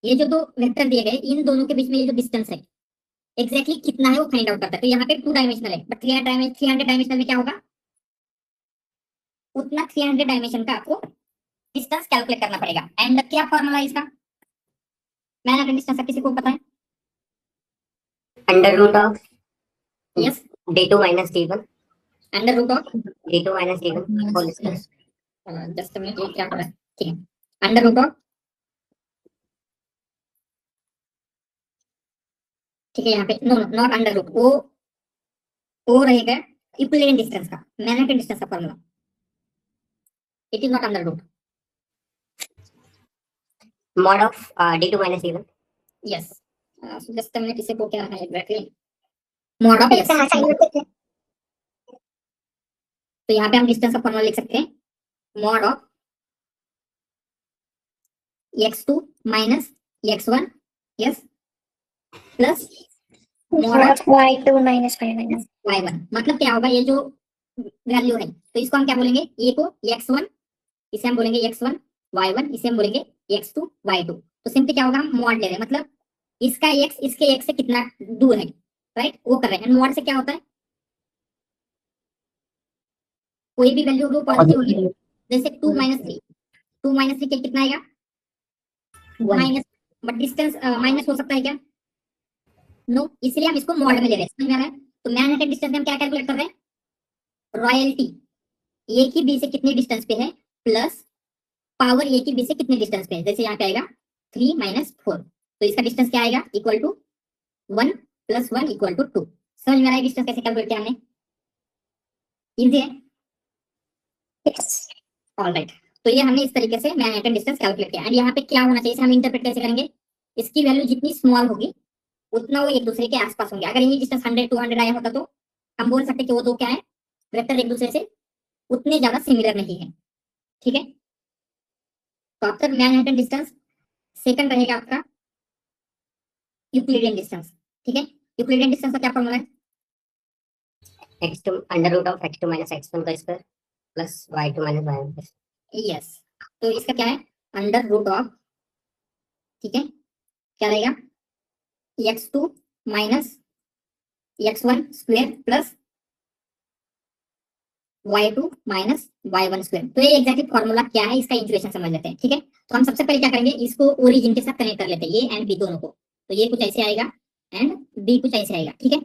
ये जो दो वेक्टर दिए गए इन दोनों के बीच में ये जो डिस्टेंस है एग्जैक्टली कितना है वो फाइंड आउट करता है। तो यहाँ पे 2 डायमेंशनल है, बट 300 डायमेंशनल में क्या होगा, उतना 300 डायमेंशन का आपको डिस्टेंस कैलकुलेट करना पड़ेगा। एंड क्या फॉर्मूला है इसका, मैनहट्टन डिस्टेंस का किसी को पता है? Under root of yes, d2 minus d1 under root of d2 minus d1 whole square. Just minute, ये क्या कर रहा है, ठीक है, अंडर रूट ऑफ, ठीक है, यहाँ पे नो नॉट अंडर रूट, वो रहेगा यूक्लिडियन डिस्टेंस का, मैनहट्टन डिस्टेंस का formula, it is not under root. mod of d2 minus d1 yes, just minute, इसे को क्या है एग्जैक्टली, मॉड ऑफ, यस। हाँ, साइन होते हैं। तो यहाँ पे हम डिस्टेंस का फॉर्मूला लिख सकते हैं, mod of x2 minus x1, yes, plus mod of Y2 minus Y1. y1। मतलब क्या होगा, ये जो वैल्यू है तो इसको हम क्या बोलेंगे, ये को x1, इसे हम बोलेंगे x1 y1, इसे हम बोलेंगे x2 y2। तो सिंपली क्या होगा, हम मॉड ले रहे हैं, मतलब इसका x इसके x से कितना दूर है, राइट, वो कर रहे हैं। मॉड से क्या होता है, कोई भी वैल्यू हो पॉजिटिव होगी, जैसे 2 माइनस 3, 2 माइनस 3 कितना आएगा, माइनस, बट डिस्टेंस माइनस हो सकता है क्या, नो, इसलिए हम इसको मॉड में ले रहे हैं। समझ में आ रहा है। तो मैनहट्टन डिस्टेंस में हम क्या कैलकुलेट कर रहे हैं, रॉयल्टी ए की बी से कितने डिस्टेंस पे है प्लस पावर ए की बी से कितने डिस्टेंस पे है। जैसे यहाँ पे आएगा 3 माइनस 4, तो इसका डिस्टेंस क्या आएगा, equal to 1 plus 1 equal to 2। समझ में आ रहा है डिस्टेंस कैसे कैलकुलेट किया हमने, इजी है, ऑलराइट। तो ये हमने इस तरीके से मैनहट्टन डिस्टेंस कैलकुलेट किया। एंड यहाँ पे क्या होना चाहिए, इसे हम इंटरप्रेट कैसे करेंगे, इसकी वैल्यू जितनी स्मॉल होगी उतना वो एक दूसरे के आसपास होंगे। अगर ये डिस्टेंस 100 200 आया होता तो हम बोल सकते कि वो दो क्या है, वेक्टर एक दूसरे से उतने ज्यादा सिमिलर नहीं है। ठीक है, तो आफ्टर मैनहट्टन डिस्टेंस सेकंड रहेगा आपका यूक्लिडियन डिस्टेंस। ठीक है, यूक्लिडियन डिस्टेंस का क्या फॉर्मूला है, x2 under root of x2 minus x1 का square plus y2 minus y1। Yes, तो इसका क्या है, अंडर रूट ऑफ, ठीक है, क्या रहेगा, x2 minus x1 square plus y2 minus y1 square. तो ये एग्जैक्टली फॉर्मूला क्या है, इसका इंट्यूएशन समझ लेते हैं। ठीक है, तो हम सबसे पहले क्या करेंगे, इसको ओरिजिन के साथ कनेक्ट कर लेते हैं, ये एंड बी दोनों को। तो ये कुछ ऐसे आएगा एंड बी कुछ ऐसे आएगा। ठीक है,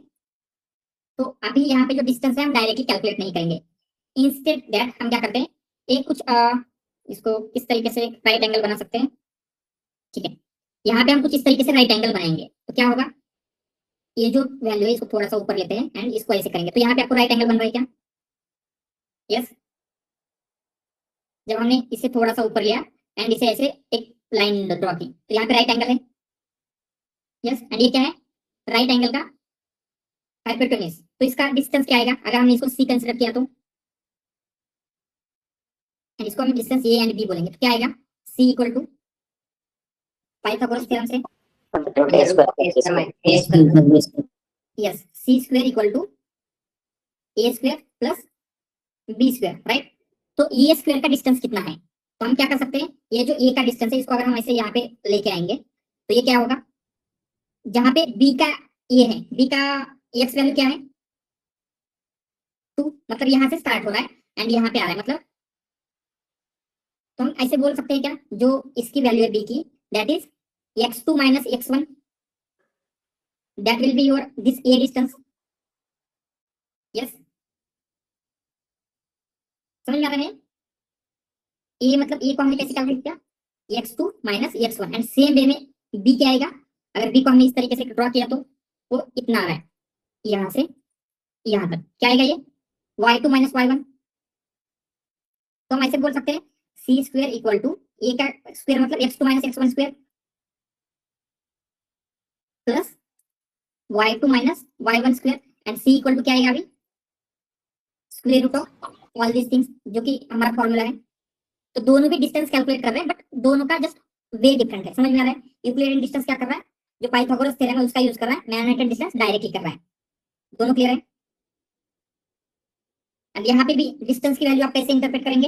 तो अभी यहाँ पे जो डिस्टेंस है हम डायरेक्टली कैलकुलेट नहीं करेंगे, इंस्टेड दैट हम क्या करते हैं, एक कुछ इसको इस तरीके से राइट एंगल बना सकते हैं। ठीक है, यहाँ पे हम कुछ इस तरीके से राइट एंगल बनाएंगे, तो क्या होगा, ये जो वैल्यू है इसको थोड़ा सा ऊपर लेते हैं एंड इसको ऐसे करेंगे, तो यहाँ पे आपको राइट एंगल बन रहा है क्या? यस। जब हमने इसे थोड़ा सा ऊपर लिया एंड इसे ऐसे एक लाइन ड्रॉ की, तो यहाँ पे राइट एंगल है। यस, एंड ये क्या है? राइट एंगल का हाइपोटेन्यूज। तो इसका डिस्टेंस क्या आएगा अगर हमने इसको सी कंसीडर किया तो? एंड इसको हम डिस्टेंस ए एंड बी बोलेंगे, तो क्या आएगा? C equal to Pythagoras theorem से yes C square equal to A square plus B square, right. तो ए स्क्वायर का डिस्टेंस कितना है? तो हम क्या कर सकते हैं, ये जो ए का डिस्टेंस है इसको अगर हम ऐसे यहाँ पे लेके आएंगे तो ये क्या होगा? जहां पे बी का ए है, बी का एक्स वैल्यू क्या है? 2, मतलब यहाँ से स्टार्ट हो रहा है एंड यहाँ पे आ रहा है, मतलब तो हम ऐसे बोल सकते हैं क्या, जो इसकी वैल्यू है बी की, that is x2 minus x1, that will be your this A distance. Yes, समझ में आ रहा है? ए मतलब ए को हमने कैसे कैलकुलेट किया? x2 minus x1, and same way में बी क्या आएगा? अगर बी को हमने इस तरीके से ड्रॉ किया तो वो इतना आ रहा है, यहाँ से यहाँ तक क्या आएगा? ये y2 माइनस y1। तो हम ऐसे बोल सकते हैं C square equal to A का स्क्वायर मतलब x2 minus x1 square plus y2 minus y1 square, and c equal to क्या आएगा अभी? Square root of all these things, जो कि हमारा फॉर्मूला है। तो दोनों भी डिस्टेंस कैलकुलेट कर रहे हैं बट दोनों का जस्ट वे डिफरेंट है, समझ में आ रहा है? यूक्लिडियन डिस्टेंस क्या कर रहा है, जो पाइथागोरस थ्योरम है उसका यूज कर रहा है, मैनहट्टन डिस्टेंस डायरेक्टली कर रहा है। दोनों क्लियर है? अब यहाँ पे भी डिस्टेंस की वैल्यू आप कैसे इंटरप्रेट करेंगे?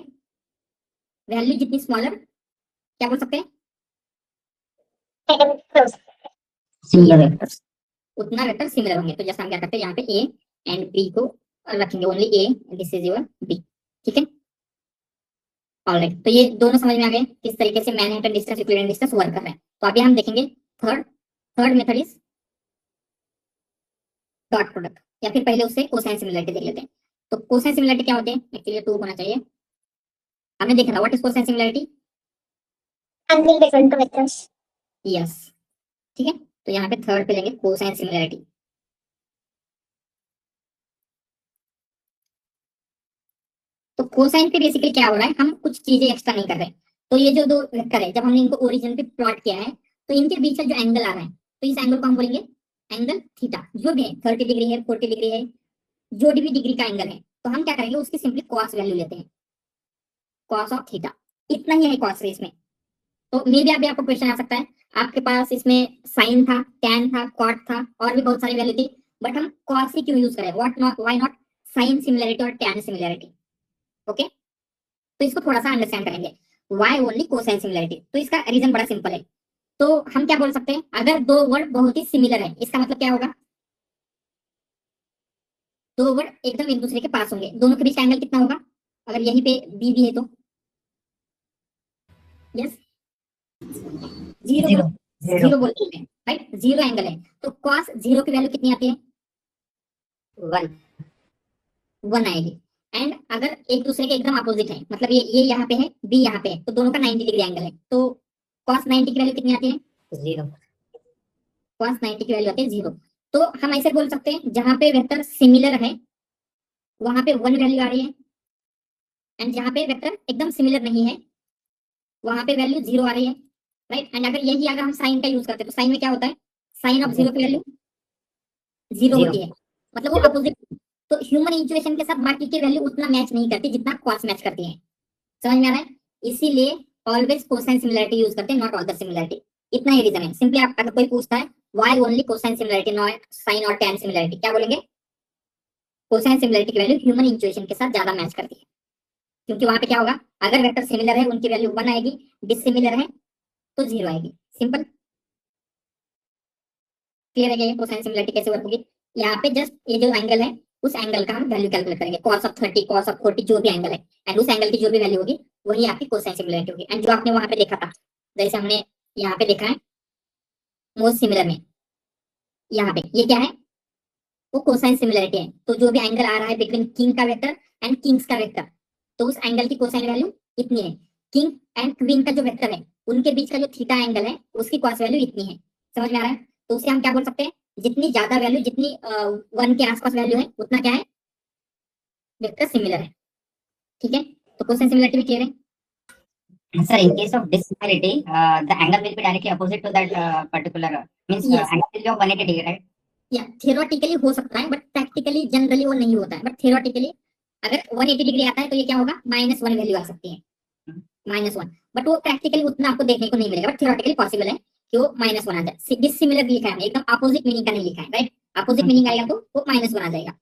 वैल्यू जितनी स्मॉलर क्या बोल सकते हैं? उतना वेक्टर सिमिलर होंगे। तो जैसे हम क्या करते हैं यहाँ पे ए एंड बी को रखेंगे, only A, this is your B, ठीक है? ऑलराइट, तो ये दोनों समझ में आ गए किस तरीके से Manhattan distance Euclidean distance work कर रहे हैं। तो अभी हम देखेंगे third method is dot product, या फिर पहले उससे कोसाइन सिमिलरिटी देख लेते हैं। तो कोसाइन सिमिलरिटी क्या होती है? एक्चुअली 2 होना चाहिए, हमने देखा था what is cosine similarity. Angle between two vectors. Yes, ठीक है। तो यहाँ पे थर्ड पे लेंगे कोसाइन सिमिलरिटी। तो कोसाइन पे बेसिकली क्या हो रहा है, हम कुछ चीजें एक्स्ट्रा नहीं कर रहे। तो ये जो दो वेक्टर है जब हमने इनको ओरिजिन पे प्लॉट किया है तो इनके बीच का जो एंगल आ रहा है तो इस एंगल को हम बोलेंगे एंगल थीटा, जो भी है 30 डिग्री है, 40 डिग्री है, जो भी डिग्री का एंगल है। तो हम क्या करेंगे, उसकी सिंपली कॉस वैल्यू लेते हैं, कॉस ऑफ थीटा। इतना ही है कॉस है इसमें। तो मे भी अभी आपको क्वेश्चन आ सकता है, आपके पास इसमें साइन था, टैन था, कॉट था और भी बहुत सारी वैल्यू थी, बट हम कॉस ही क्यों यूज करें? What not, why not sine similarity और टैन सिमिलरिटी? ओके, तो इसको थोड़ा सा अंडरस्टैंड करेंगे, व्हाई ओनली कोसाइन सिमिलरिटी। तो इसका रीजन बड़ा सिंपल है। तो हम क्या बोल सकते हैं, अगर दो वर्ड बहुत ही सिमिलर है इसका मतलब क्या होगा? दो वर्ड एकदम एक दूसरे के पास होंगे, दोनों के बीच एंगल कितना होगा? अगर यहीं पे बी भी है तो यस जीरो बोलते हैं, राइट? जीरो एंगल है तो कॉस जीरो की वैल्यू कितनी आती है? 1 आएगी। एंड अगर एक दूसरे के एकदम अपोजिट है, मतलब ये यहाँ पे है, बी यहाँ पे है, तो दोनों का 90 डिग्री एंगल है, तो कॉस 90 की वैल्यू कितनी आती है? 0। कॉस 90 की वैल्यू आती है 0। तो हम ऐसे बोल सकते हैं जहां पे वेक्टर सिमिलर है वहां पे 1 वैल्यू आ रही है, एंड जहां पे वेक्टर एकदम सिमिलर नहीं है वहां पे वैल्यू 0 आ रही है, राइट? एंड अगर यही अगर हम साइन का यूज करते हैं तो साइन में क्या होता है, साइन ऑफ 0 की वैल्यू 0 होती है, मतलब वो अपोजिट। तो ह्यूमन इंट्यूशन के साथ बाकी की वैल्यू उतना मैच नहीं करती जितना कॉस मैच करती है, समझ में आ रहा है? इसीलिए ऑलवेज कोसाइन सिमिलरिटी यूज करते हैं, नॉट अदर सिमिलरिटी। इतना ही रीजन है। सिंपली आप अगर कोई पूछता है why only cosine similarity not sine और टैन सिमिलरिटी, क्या बोलेंगे? कोसाइन सिमिलरिटी की वैल्यू ह्यूमन इंट्यूशन के साथ ज्यादा मैच करती है, क्योंकि वहां पे क्या होगा, अगर वेक्टर सिमिलर है उनकी वैल्यू 1 आएगी, डिसिमिलर है तो 0 आएगी, सिंपल। क्लियर है? ये कोसाइन सिमिलरिटी कैसे वर्क होगी? यहाँ पे जस्ट ये जो एंगल है उस एंगल का हम वैल्यू कैलकुलेट करेंगे, cos ऑफ 30, cos ऑफ 40, जो भी एंगल है, एंड उस एंगल की जो भी वैल्यू होगी वही आपकी कोसाइन सिमिलरिटी होगी। एंड जो आपने वहां पे देखा था, जैसे हमने यहाँ पे देखा है मोस्ट सिमिलर में, यहाँ पे ये क्या है, वो कोसाइन सिमिलरिटी है। तो जो भी एंगल आ रहा है बिटवीन किंग का वेक्टर एंड किंग्स का वेक्टर, तो उस एंगल की कोसाइन वैल्यू इतनी है। किंग एंड क्वीन का जो वेक्टर है उनके बीच का जो थीटा एंगल है उसकी कॉस वैल्यू इतनी है, समझ में आ रहा है? तो उसे हम क्या बोल सकते हैं, जितनी ज्यादा वैल्यू, जितनी 1 के आसपास वैल्यू है, उतना क्या है, वेक्टर सिमिलर है। ठीक है, तो क्वेश्चन सिमिलरिटी भी क्लियर है। Sir, in case of dissimilarity, the angle will be directly opposite to that particular, means Yes. angle will be of 180 degree, right? या थियोरेटिकली हो सकता है, बट प्रैक्टिकली जनरली वो नहीं होता है। बट थियोरेटिकली अगर 180 डिग्री आता है तो ये क्या होगा, -1 वैल्यू आ सकती है, -1। बट वो प्रैक्टिकली उतना आपको देखने को नहीं मिलेगा, बट थियोरेटिकली पॉसिबल है कि वो -1 आ जाए। डिसिमिलर लिखा है, एकदम अपोजिट मीनिंग का नहीं लिखा है, राइट। अपोजिट मीनिंग आएगा तो वो -1 आ जाएगा।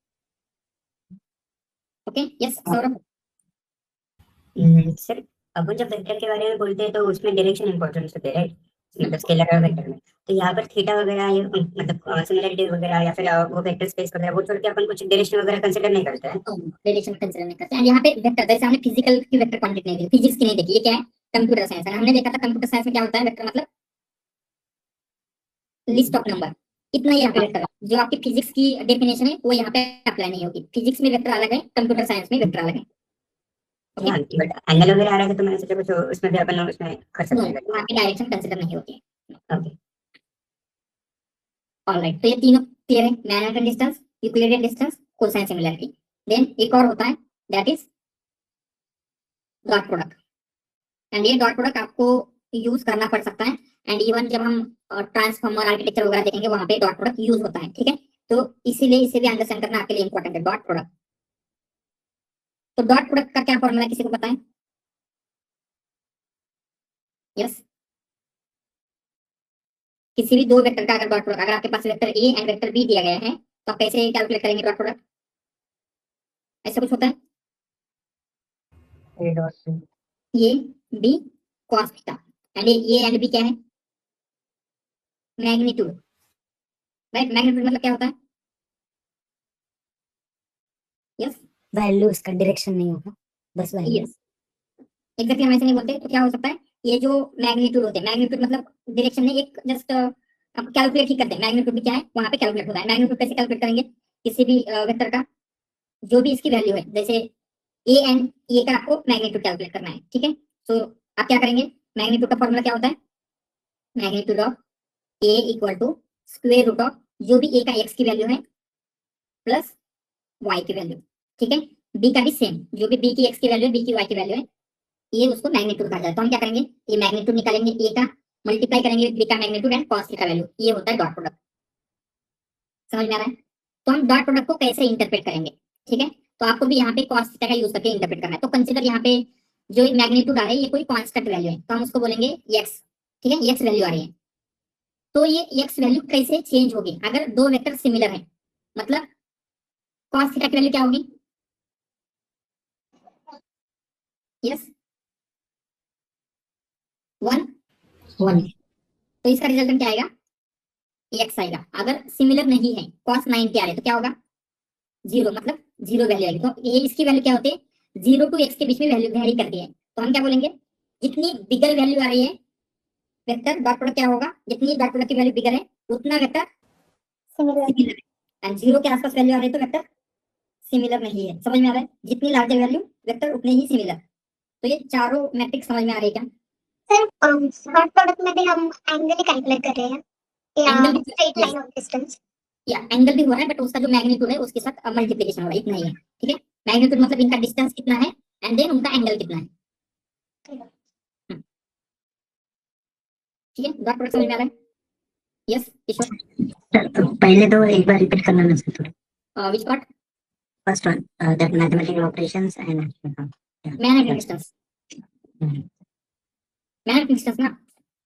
Okay, yes Saurabh. सर, अपन जब वेक्टर के बारे में बोलते हैं तो उसमें डायरेक्शन इंपॉर्टेंट होते हैं, राइट, मतलब स्केलर और वेक्टर में। तो यहाँ पर थीटा वगैरह ये मतलब सिमिलरिटी वगैरह या फिर वो वेक्टर स्पेस वगैरह वो छोड़ के अपन कुछ डायरेक्शन वगैरह कंसीडर नहीं करते हैं। डायरेक्शन कंसीडर नहीं करते। एंड यहाँ पे वेक्टर, जैसे हमने फिजिकल की वेक्टर क्वांटिटी नहीं देखी, फिजिक्स की नहीं देखी, ये क्या है, कंप्यूटर साइंस है। हमने देखा था कंप्यूटर साइंस में क्या होता है, वेक्टर मतलब लिस्ट ऑफ नंबर, इतना ही यहाँ पे वेक्टर है। जो आपकी फिजिक्स की डेफिनेशन है वो यहाँ पे अप्लाई नहीं होगी। फिजिक्स में वेक्टर अलग है, कंप्यूटर साइंस में वेक्टर अलग है। हाँ, बट एंगल वगैरह आ रहा है तो मैंने सोचा कुछ उसमें भी अपन उसमें कर सकते हैं। वहाँ पे डायरेक्शन कंसीडर नहीं होती है। ओके, ऑलराइट, तो ये तीनों क्लियर है, Manhattan distance, Euclidean distance, cosine similarity. Then एक और होता है, that is dot product. And ये डॉट प्रोडक्ट आपको यूज करना पड़ सकता है। एंड इवन जब हम ट्रांसफॉर्मर आर्किटेक्चर वगैरह देखेंगे वहां पे डॉट प्रोडक्ट यूज होता है। ठीक है, तो इसीलिए इसे भी अंडरस्टैंड करना आपके लिए इंपॉर्टेंट है, डॉट प्रोडक्ट। तो डॉट प्रोडक्ट का क्या फॉर्मूला किसी को पता है? यस, किसी भी दो वेक्टर का अगर डॉट प्रोडक्ट, अगर आपके पास vector a and vector b दिया गया है तो आप कैसे कैलकुलेट करेंगे डॉट प्रोडक्ट? ऐसा कुछ होता है, A B cos theta. And A and B क्या है, मैग्नीट्यूड, राइट। मैग्नीट्यूड मतलब क्या होता है? यस, वैल्यू, इसका डायरेक्शन नहीं होगा, बस वैल्यू। यस, एग्जैक्टली हम ऐसे नहीं बोलते। तो क्या हो सकता है, ये जो मैग्नीट्यूड होते हैं, मैग्नीट्यूड मतलब डायरेक्शन नहीं, एक जस्ट आप कैलकुलेट ही करते हैं। मैग्नीट्यूड भी क्या है, वहां पे कैलकुलेट होता है। मैग्नीट्यूड कैसे कैलकुलेट करेंगे, किसी भी वेक्टर का जो भी इसकी वैल्यू है, जैसे ए एंड ए का आपको मैग्नीट्यूड कैलकुलेट करना है। ठीक है, तो आप क्या करेंगे, मैग्नीट्यूड का फॉर्मूला क्या होता है, magnitude of A equal to square root of जो भी ए का एक्स की वैल्यू है प्लस वाई की वैल्यू। ठीक है, बी का भी सेम, जो भी बी की एक्स की वैल्यू है, बी की वाई की वैल्यू है, ये उसको मैग्नीट्यूड कहा जाता है। तो हम क्या करेंगे, ये मैग्नीट्यूड निकालेंगे ए का, मल्टीप्लाई करेंगे बी का मैग्नीट्यूड एंड कॉस का वैल्यू, ये होता है डॉट प्रोडक्ट। समझ में आ रहा है? तो हम डॉट प्रोडक्ट को कैसे इंटरप्रेट करेंगे, ठीक है, तो आपको भी यहाँ पे कॉस थीटा का यूज करके इंटरप्रेट करना है। तो कंसीडर यहाँ पे जो मैग्नीट्यूड आ रहा है ये कोई कांस्टेंट वैल्यू है, तो हम उसको बोलेंगे एक्स। ठीक है, एक्स वैल्यू आ रही है, तो ये एक्स वैल्यू कैसे चेंज होगी अगर दो वेक्टर सिमिलर है, मतलब कॉस थीटा की वैल्यू क्या होगी, यस 1 1, तो इसका रिजल्टेंट क्या आएगा, एक्स आएगा। अगर सिमिलर नहीं है, cos 90 आ रहे तो क्या होगा, 0, मतलब 0 वैल्यू आएगी। तो ये इसकी वैल्यू क्या होती है, 0 टू x के बीच में वैल्यू वेरी करती है। तो हम क्या बोलेंगे, जितनी बिगर वैल्यू आ रही है वेक्टर डॉट प्रोडक्ट क्या होगा, जितनी डॉट प्रोडक्ट की वैल्यू बिगर है उतना वेक्टर Similar. सिमिलर है। एंड 0 के आसपास वैल्यू आ रही है तो वेक्टर सिमिलर नहीं है। समझ में आ रहा है, जितनी लार्जर वैल्यू वेक्टर उतने ही सिमिलर। तो ये चारों मैट्रिक्स समझ में आ रही है क्या? सर डॉट प्रोडक्ट में भी हम एंगल ही कैलकुलेट कर रहे हैं या एंगल भी, स्ट्रेट लाइन ऑफ डिस्टेंस? या एंगल भी हो रहा है, बट उसका जो मैग्नीट्यूड है उसके साथ मल्टीप्लिकेशन हो रहा है, इतना ही है। ठीक है, मैग्नीट्यूड मतलब इनका डिस्टेंस कितना है एंड देन उनका एंगल कितना है। ठीक है, डॉट प्रोडक्ट समझ में आ रहा है? यस किशोर, तो पहले तो एक बार रिपीट करना ना सर थोड़ा। Which part? First one, that mathematical operations and magnetic distance, magnetic distance ना,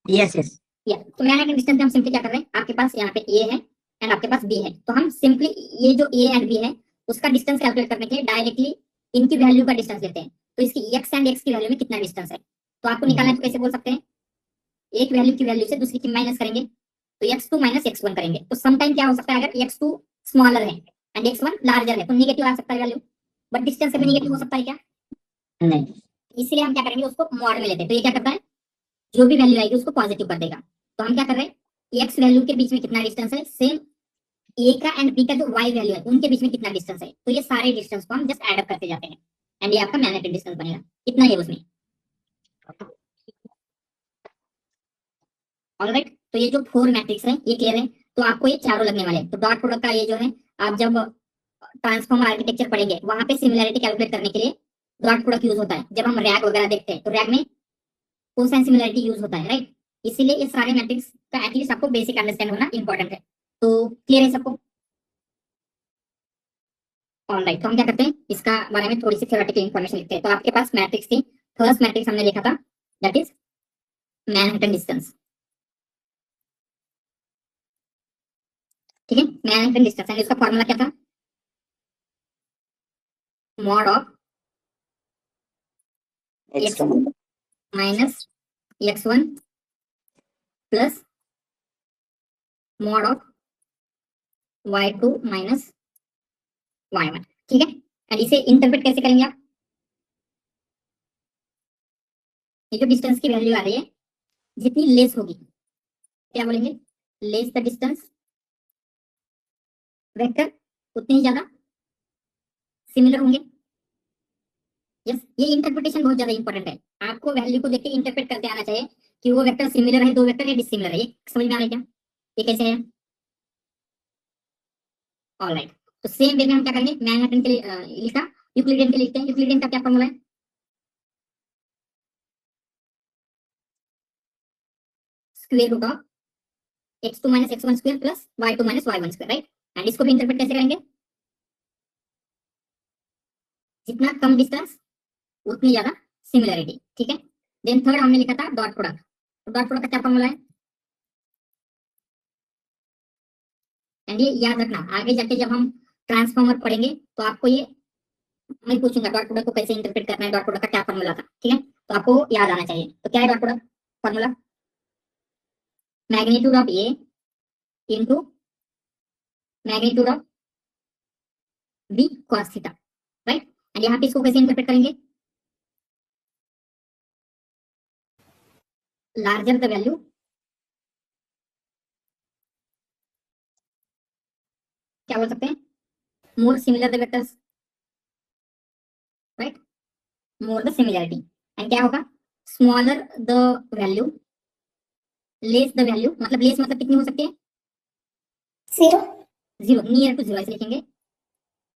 यस यस या तो मैग्नेटिक डिस्टेंस हम सिंपली क्या कर रहे हैं, आपके पास यहाँ पे ए है एंड आपके पास बी है, तो हम सिंपली ये जो ए एंड बी है उसका डिस्टेंस कैलकुलेट करने के लिए डायरेक्टली इनकी वैल्यू का डिस्टेंस लेते हैं। तो इसकी एक्स एंड एक्स की वैल्यू में कितना डिस्टेंस है, तो आपको निकालना है तो कैसे बोल सकते हैं, एक वैल्यू की वैल्यू से दूसरी की माइनस करेंगे तो x2 माइनस x1 करेंगे। तो समटाइम क्या हो सकता है, अगर x2 स्मॉलर है एंड x1 लार्जर है तो नेगेटिव आ सकता है वैल्यू, बट डिस्टेंस से भी नेगेटिव हो सकता है क्या? नहीं, इसलिए हम क्या करेंगे, उसको मॉड में लेते हैं। तो ये क्या करता है, जो भी वैल्यू आएगी उसको पॉजिटिव कर देगा। तो हम क्या कर रहे हैं, x वैल्यू के बीच में कितना डिस्टेंस है, सेम a का एंड b का जो y वैल्यू है उनके बीच में कितना डिस्टेंस है, तो ये सारे डिस्टेंस को हम जस्ट ऐड अप करते जाते हैं एंड ये आपका मैग्नेटिक डिस्टेंस बनेगा, इतना ही है उसमें। ऑलराइट, तो ये जो 4 मैट्रिक्स है ये क्लियर है। तो आपको ये चारों लगने वाले हैं। तो डॉट प्रोडक्ट का ये जो है, आप जब ट्रांसफॉर्मर आर्किटेक्चर पढ़ेंगे वहां पे सिमिलैरिटी कैलकुलेट करने के लिए डॉट प्रोडक्ट यूज होता है। जब हम रैग वगैरह देखते हैं तो रैग में कोसाइन सिमिलैरिटी यूज होता है, राइट। इसीलिए ये सारे मैट्रिक्स का एटलीस्ट आपको बेसिक अंडरस्टैंड होना इंपॉर्टेंट है। तो क्लियर है सबको? ऑलराइट, तो हम क्या करते हैं, इसका बारे में थोड़ी सी थ्योरेटिकल इंफॉर्मेशन लिखते हैं। तो आपके पास मैट्रिक्स थी, फर्स्ट मैट्रिक्स हमने लिखा था दैट इज मैनहट्टन डिस्टेंस, ठीक है। मैनहट्टन डिस्टेंस एंड इसका फॉर्मूला क्या था, mod of x2 minus x1 plus mod of y2 minus y1, ठीक है। एंड इसे इंटरप्रेट कैसे करेंगे आप, ये जो डिस्टेंस की वैल्यू आ रही है जितनी लेस होगी, क्या बोलेंगे, लेस द डिस्टेंस वेक्टर, उतनी ही ज्यादा सिमिलर होंगे। यस, ये इंटरप्रिटेशन बहुत ज्यादा इंपॉर्टेंट है। आपको वैल्यू को देख के इंटरप्रेट करते आना चाहिए कि वो वेक्टर सिमिलर है, दो वेक्टर या डिसिमिलर है। ये समझ में आ रहा है क्या, ये कैसे है? ऑलराइट, तो सेम वे में हम क्या करेंगे, मैनहट्टन के लिए लिखा, यूक्लिडियन के लिए लिखते हैं। यूक्लिडियन का क्या फॉर्मूला है, square root of x2 minus x1 square plus y2 minus y1 square, right. And इसको भी इंटरप्रेट कैसे करेंगे, जितना कम डिस्टेंस उतनी ज्यादा सिमिलरिटी, ठीक है। देन थर्ड हमने लिखा था डॉट प्रोडक्ट। तो डॉट प्रोडक्ट का क्या फॉर्मूला है, एंड ये याद रखना, आगे जाके जब हम ट्रांसफॉर्मर पढ़ेंगे तो आपको ये मैं पूछूंगा डॉट प्रोडक्ट को कैसे इंटरप्रेट करना है, डॉट प्रोडक्ट का क्या फॉर्मूला था, ठीक है। तो आपको याद आना चाहिए। तो क्या है dot product formula, magnitude of A into magnitude of B cos theta, right. And यहाँ पे इसको कैसे इंटरप्रेट करेंगे, लार्जर द वैल्यू क्या बोल सकते हैं, more similar the vectors, right, more the similarity. And क्या होगा, smaller the value less the value, मतलब लेस मतलब कितनी हो सकती है, 0. जीरो, नियर टू जीरो ऐसे लिखेंगे,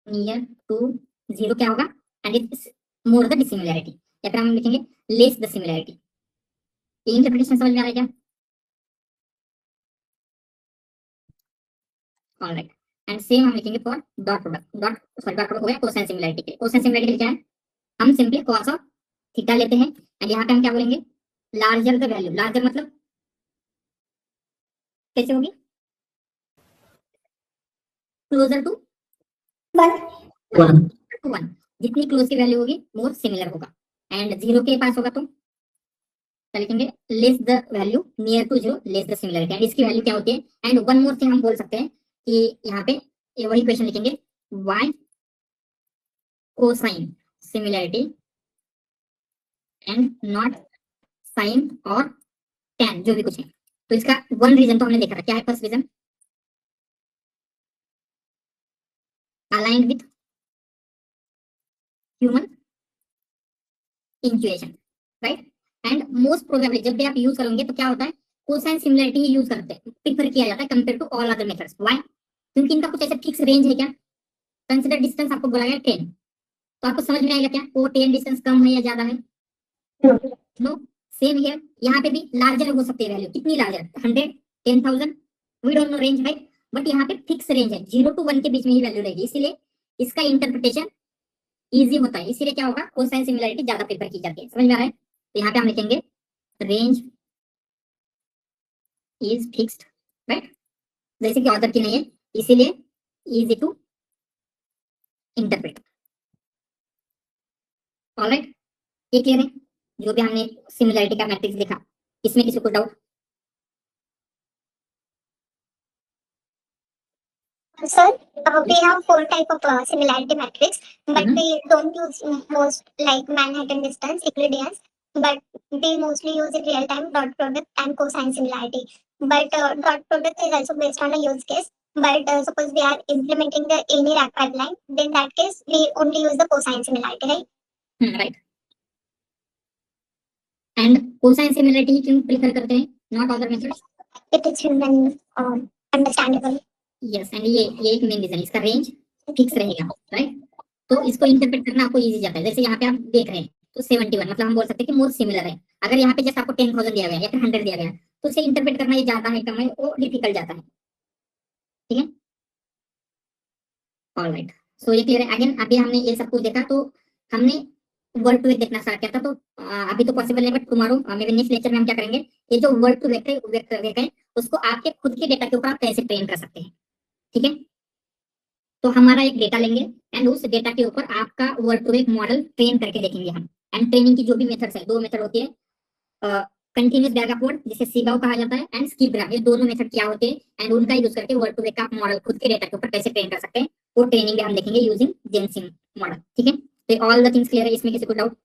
नियर टू जीरो क्या होगा, and it's more the dissimilarity, या फिर हम लिखेंगे लेस द सिमिलरिटी। ये इंटरप्रिटेशन समझ में आ रहा है क्या, ऑलराइट। एंड सेम हम लिखेंगे for dot product, dot sorry dot product हो गया कोसाइन सिमिलरिटी के। कोसाइन सिमिलरिटी क्या है, हम सिंपली कॉस ऑफ थीटा लेते हैं एंड यहाँ पे हम क्या बोलेंगे, लार्जर द वैल्यू, लार्जर मतलब कैसे होगी, क्लोजर टू 1, जितनी क्लोज की वैल्यू होगी मोर सिमिलर होगा। एंड जीरो के पास होगा तो क्या लिखेंगे, less the value near to zero less the similarity, and इसकी वैल्यू क्या होती है। एंड वन मोर थिंग हम बोल सकते हैं कि यहाँ पे ये वही क्वेश्चन लिखेंगे, y cosine similarity and not sine और tan, जो भी कुछ है। तो इसका वन रीजन तो हमने देखा था, क्या है first reason, aligned with human intuition, right. And most probably जब भी आप यूज करोगे तो क्या होता है, कोसाइन सिमिलरिटी ही यूज करते हैं, प्रीफर किया जाता है compare to all other methods. Why, क्योंकि इनका कुछ ऐसा फिक्स रेंज है क्या, कंसीडर डिस्टेंस आपको बोला गया 10, तो आपको समझ में आएगा क्या वो 10 डिस्टेंस कम है या ज्यादा है, नो। सेम हियर, यहाँ पे भी लार्जर हो सकती है वैल्यू, कितनी larger, 100, 10,000, we don't know range, right. But यहाँ पे फिक्स रेंज है, 0 to 1 के बीच में ही वैल्यू रहेगी, इसीलिए इसका इंटरप्रिटेशन इजी होता है। इसीलिए क्या होगा, कोसाइन सिमिलरिटी ज्यादा प्रेफर की जाती है, समझ में आ रहा है। तो यहाँ पे हम लिखेंगे रेंज इज फिक्स्ड, राइट, जैसे कि ऑर्डर की नहीं है, इसीलिए इजी टू इंटरप्रेट, ऑलराइट। ये क्लियर है, जो भी हमने सिमिलरिटी का मैट्रिक्स लिखा, इसमें किसी को doubt, Sir, we have 4 type of similarity matrix, but Mhm. we don't use most like Manhattan distance, Euclideans, but we mostly use in real time dot product and cosine similarity. But dot product is also based on a use case. But suppose we are implementing the any rack pipeline, then that case we only use the cosine similarity, right? Right. And cosine similarity क्यों प्रेफर करते हैं, not other methods, It is human understandable. Yes, and ये एक मेन रीजन, इसका रेंज फिक्स रहेगा, राइट। तो इसको इंटरप्रेट करना आपको इजी जाता है। जैसे यहाँ पे आप देख रहे हैं तो 71 मतलब हम बोल सकते हैं कि मोर सिमिलर है। अगर यहाँ पे जैसे आपको 10,000 दिया गया या फिर 100 दिया गया तो उसे इंटरप्रेट करना ये ज्यादा है कम है वो डिफिकल्ट जाता है, ठीक है। ऑलराइट, सो ये क्लियर है। अगेन अभी हमने ये सब कुछ देखा तो हमने वर्ड टू वेक देखना स्टार्ट किया था, तो अभी तो पॉसिबल है, but tomorrow may be next lecture में हम क्या करेंगे, ये जो वर्ड टू वेक है उसको आपके खुद के डेटा के ऊपर आप कैसे ट्रेन कर सकते हैं, ठीक है। तो हमारा एक डेटा लेंगे एंड उस डेटा के ऊपर आपका word to vec model train करके देखेंगे हम। एंड ट्रेनिंग की जो भी मेथड्स है, दो मेथड होती है, कंटिन्यूअस बैग अपवर्ड जिसे सीबाओ कहा जाता है एंड स्किप ग्राफ, ये दोनों मेथड क्या होते हैं एंड उनका यूज करके वर्ड टू वेक का मॉडल खुद के डेटा के ऊपर कैसे ट्रेन कर सकते हैं वो ट्रेनिंग भी हम देखेंगे यूजिंग जेनसिम मॉडल, ठीक है। तो ऑल द थिंग्स क्लियर है, इसमें किसी को डाउट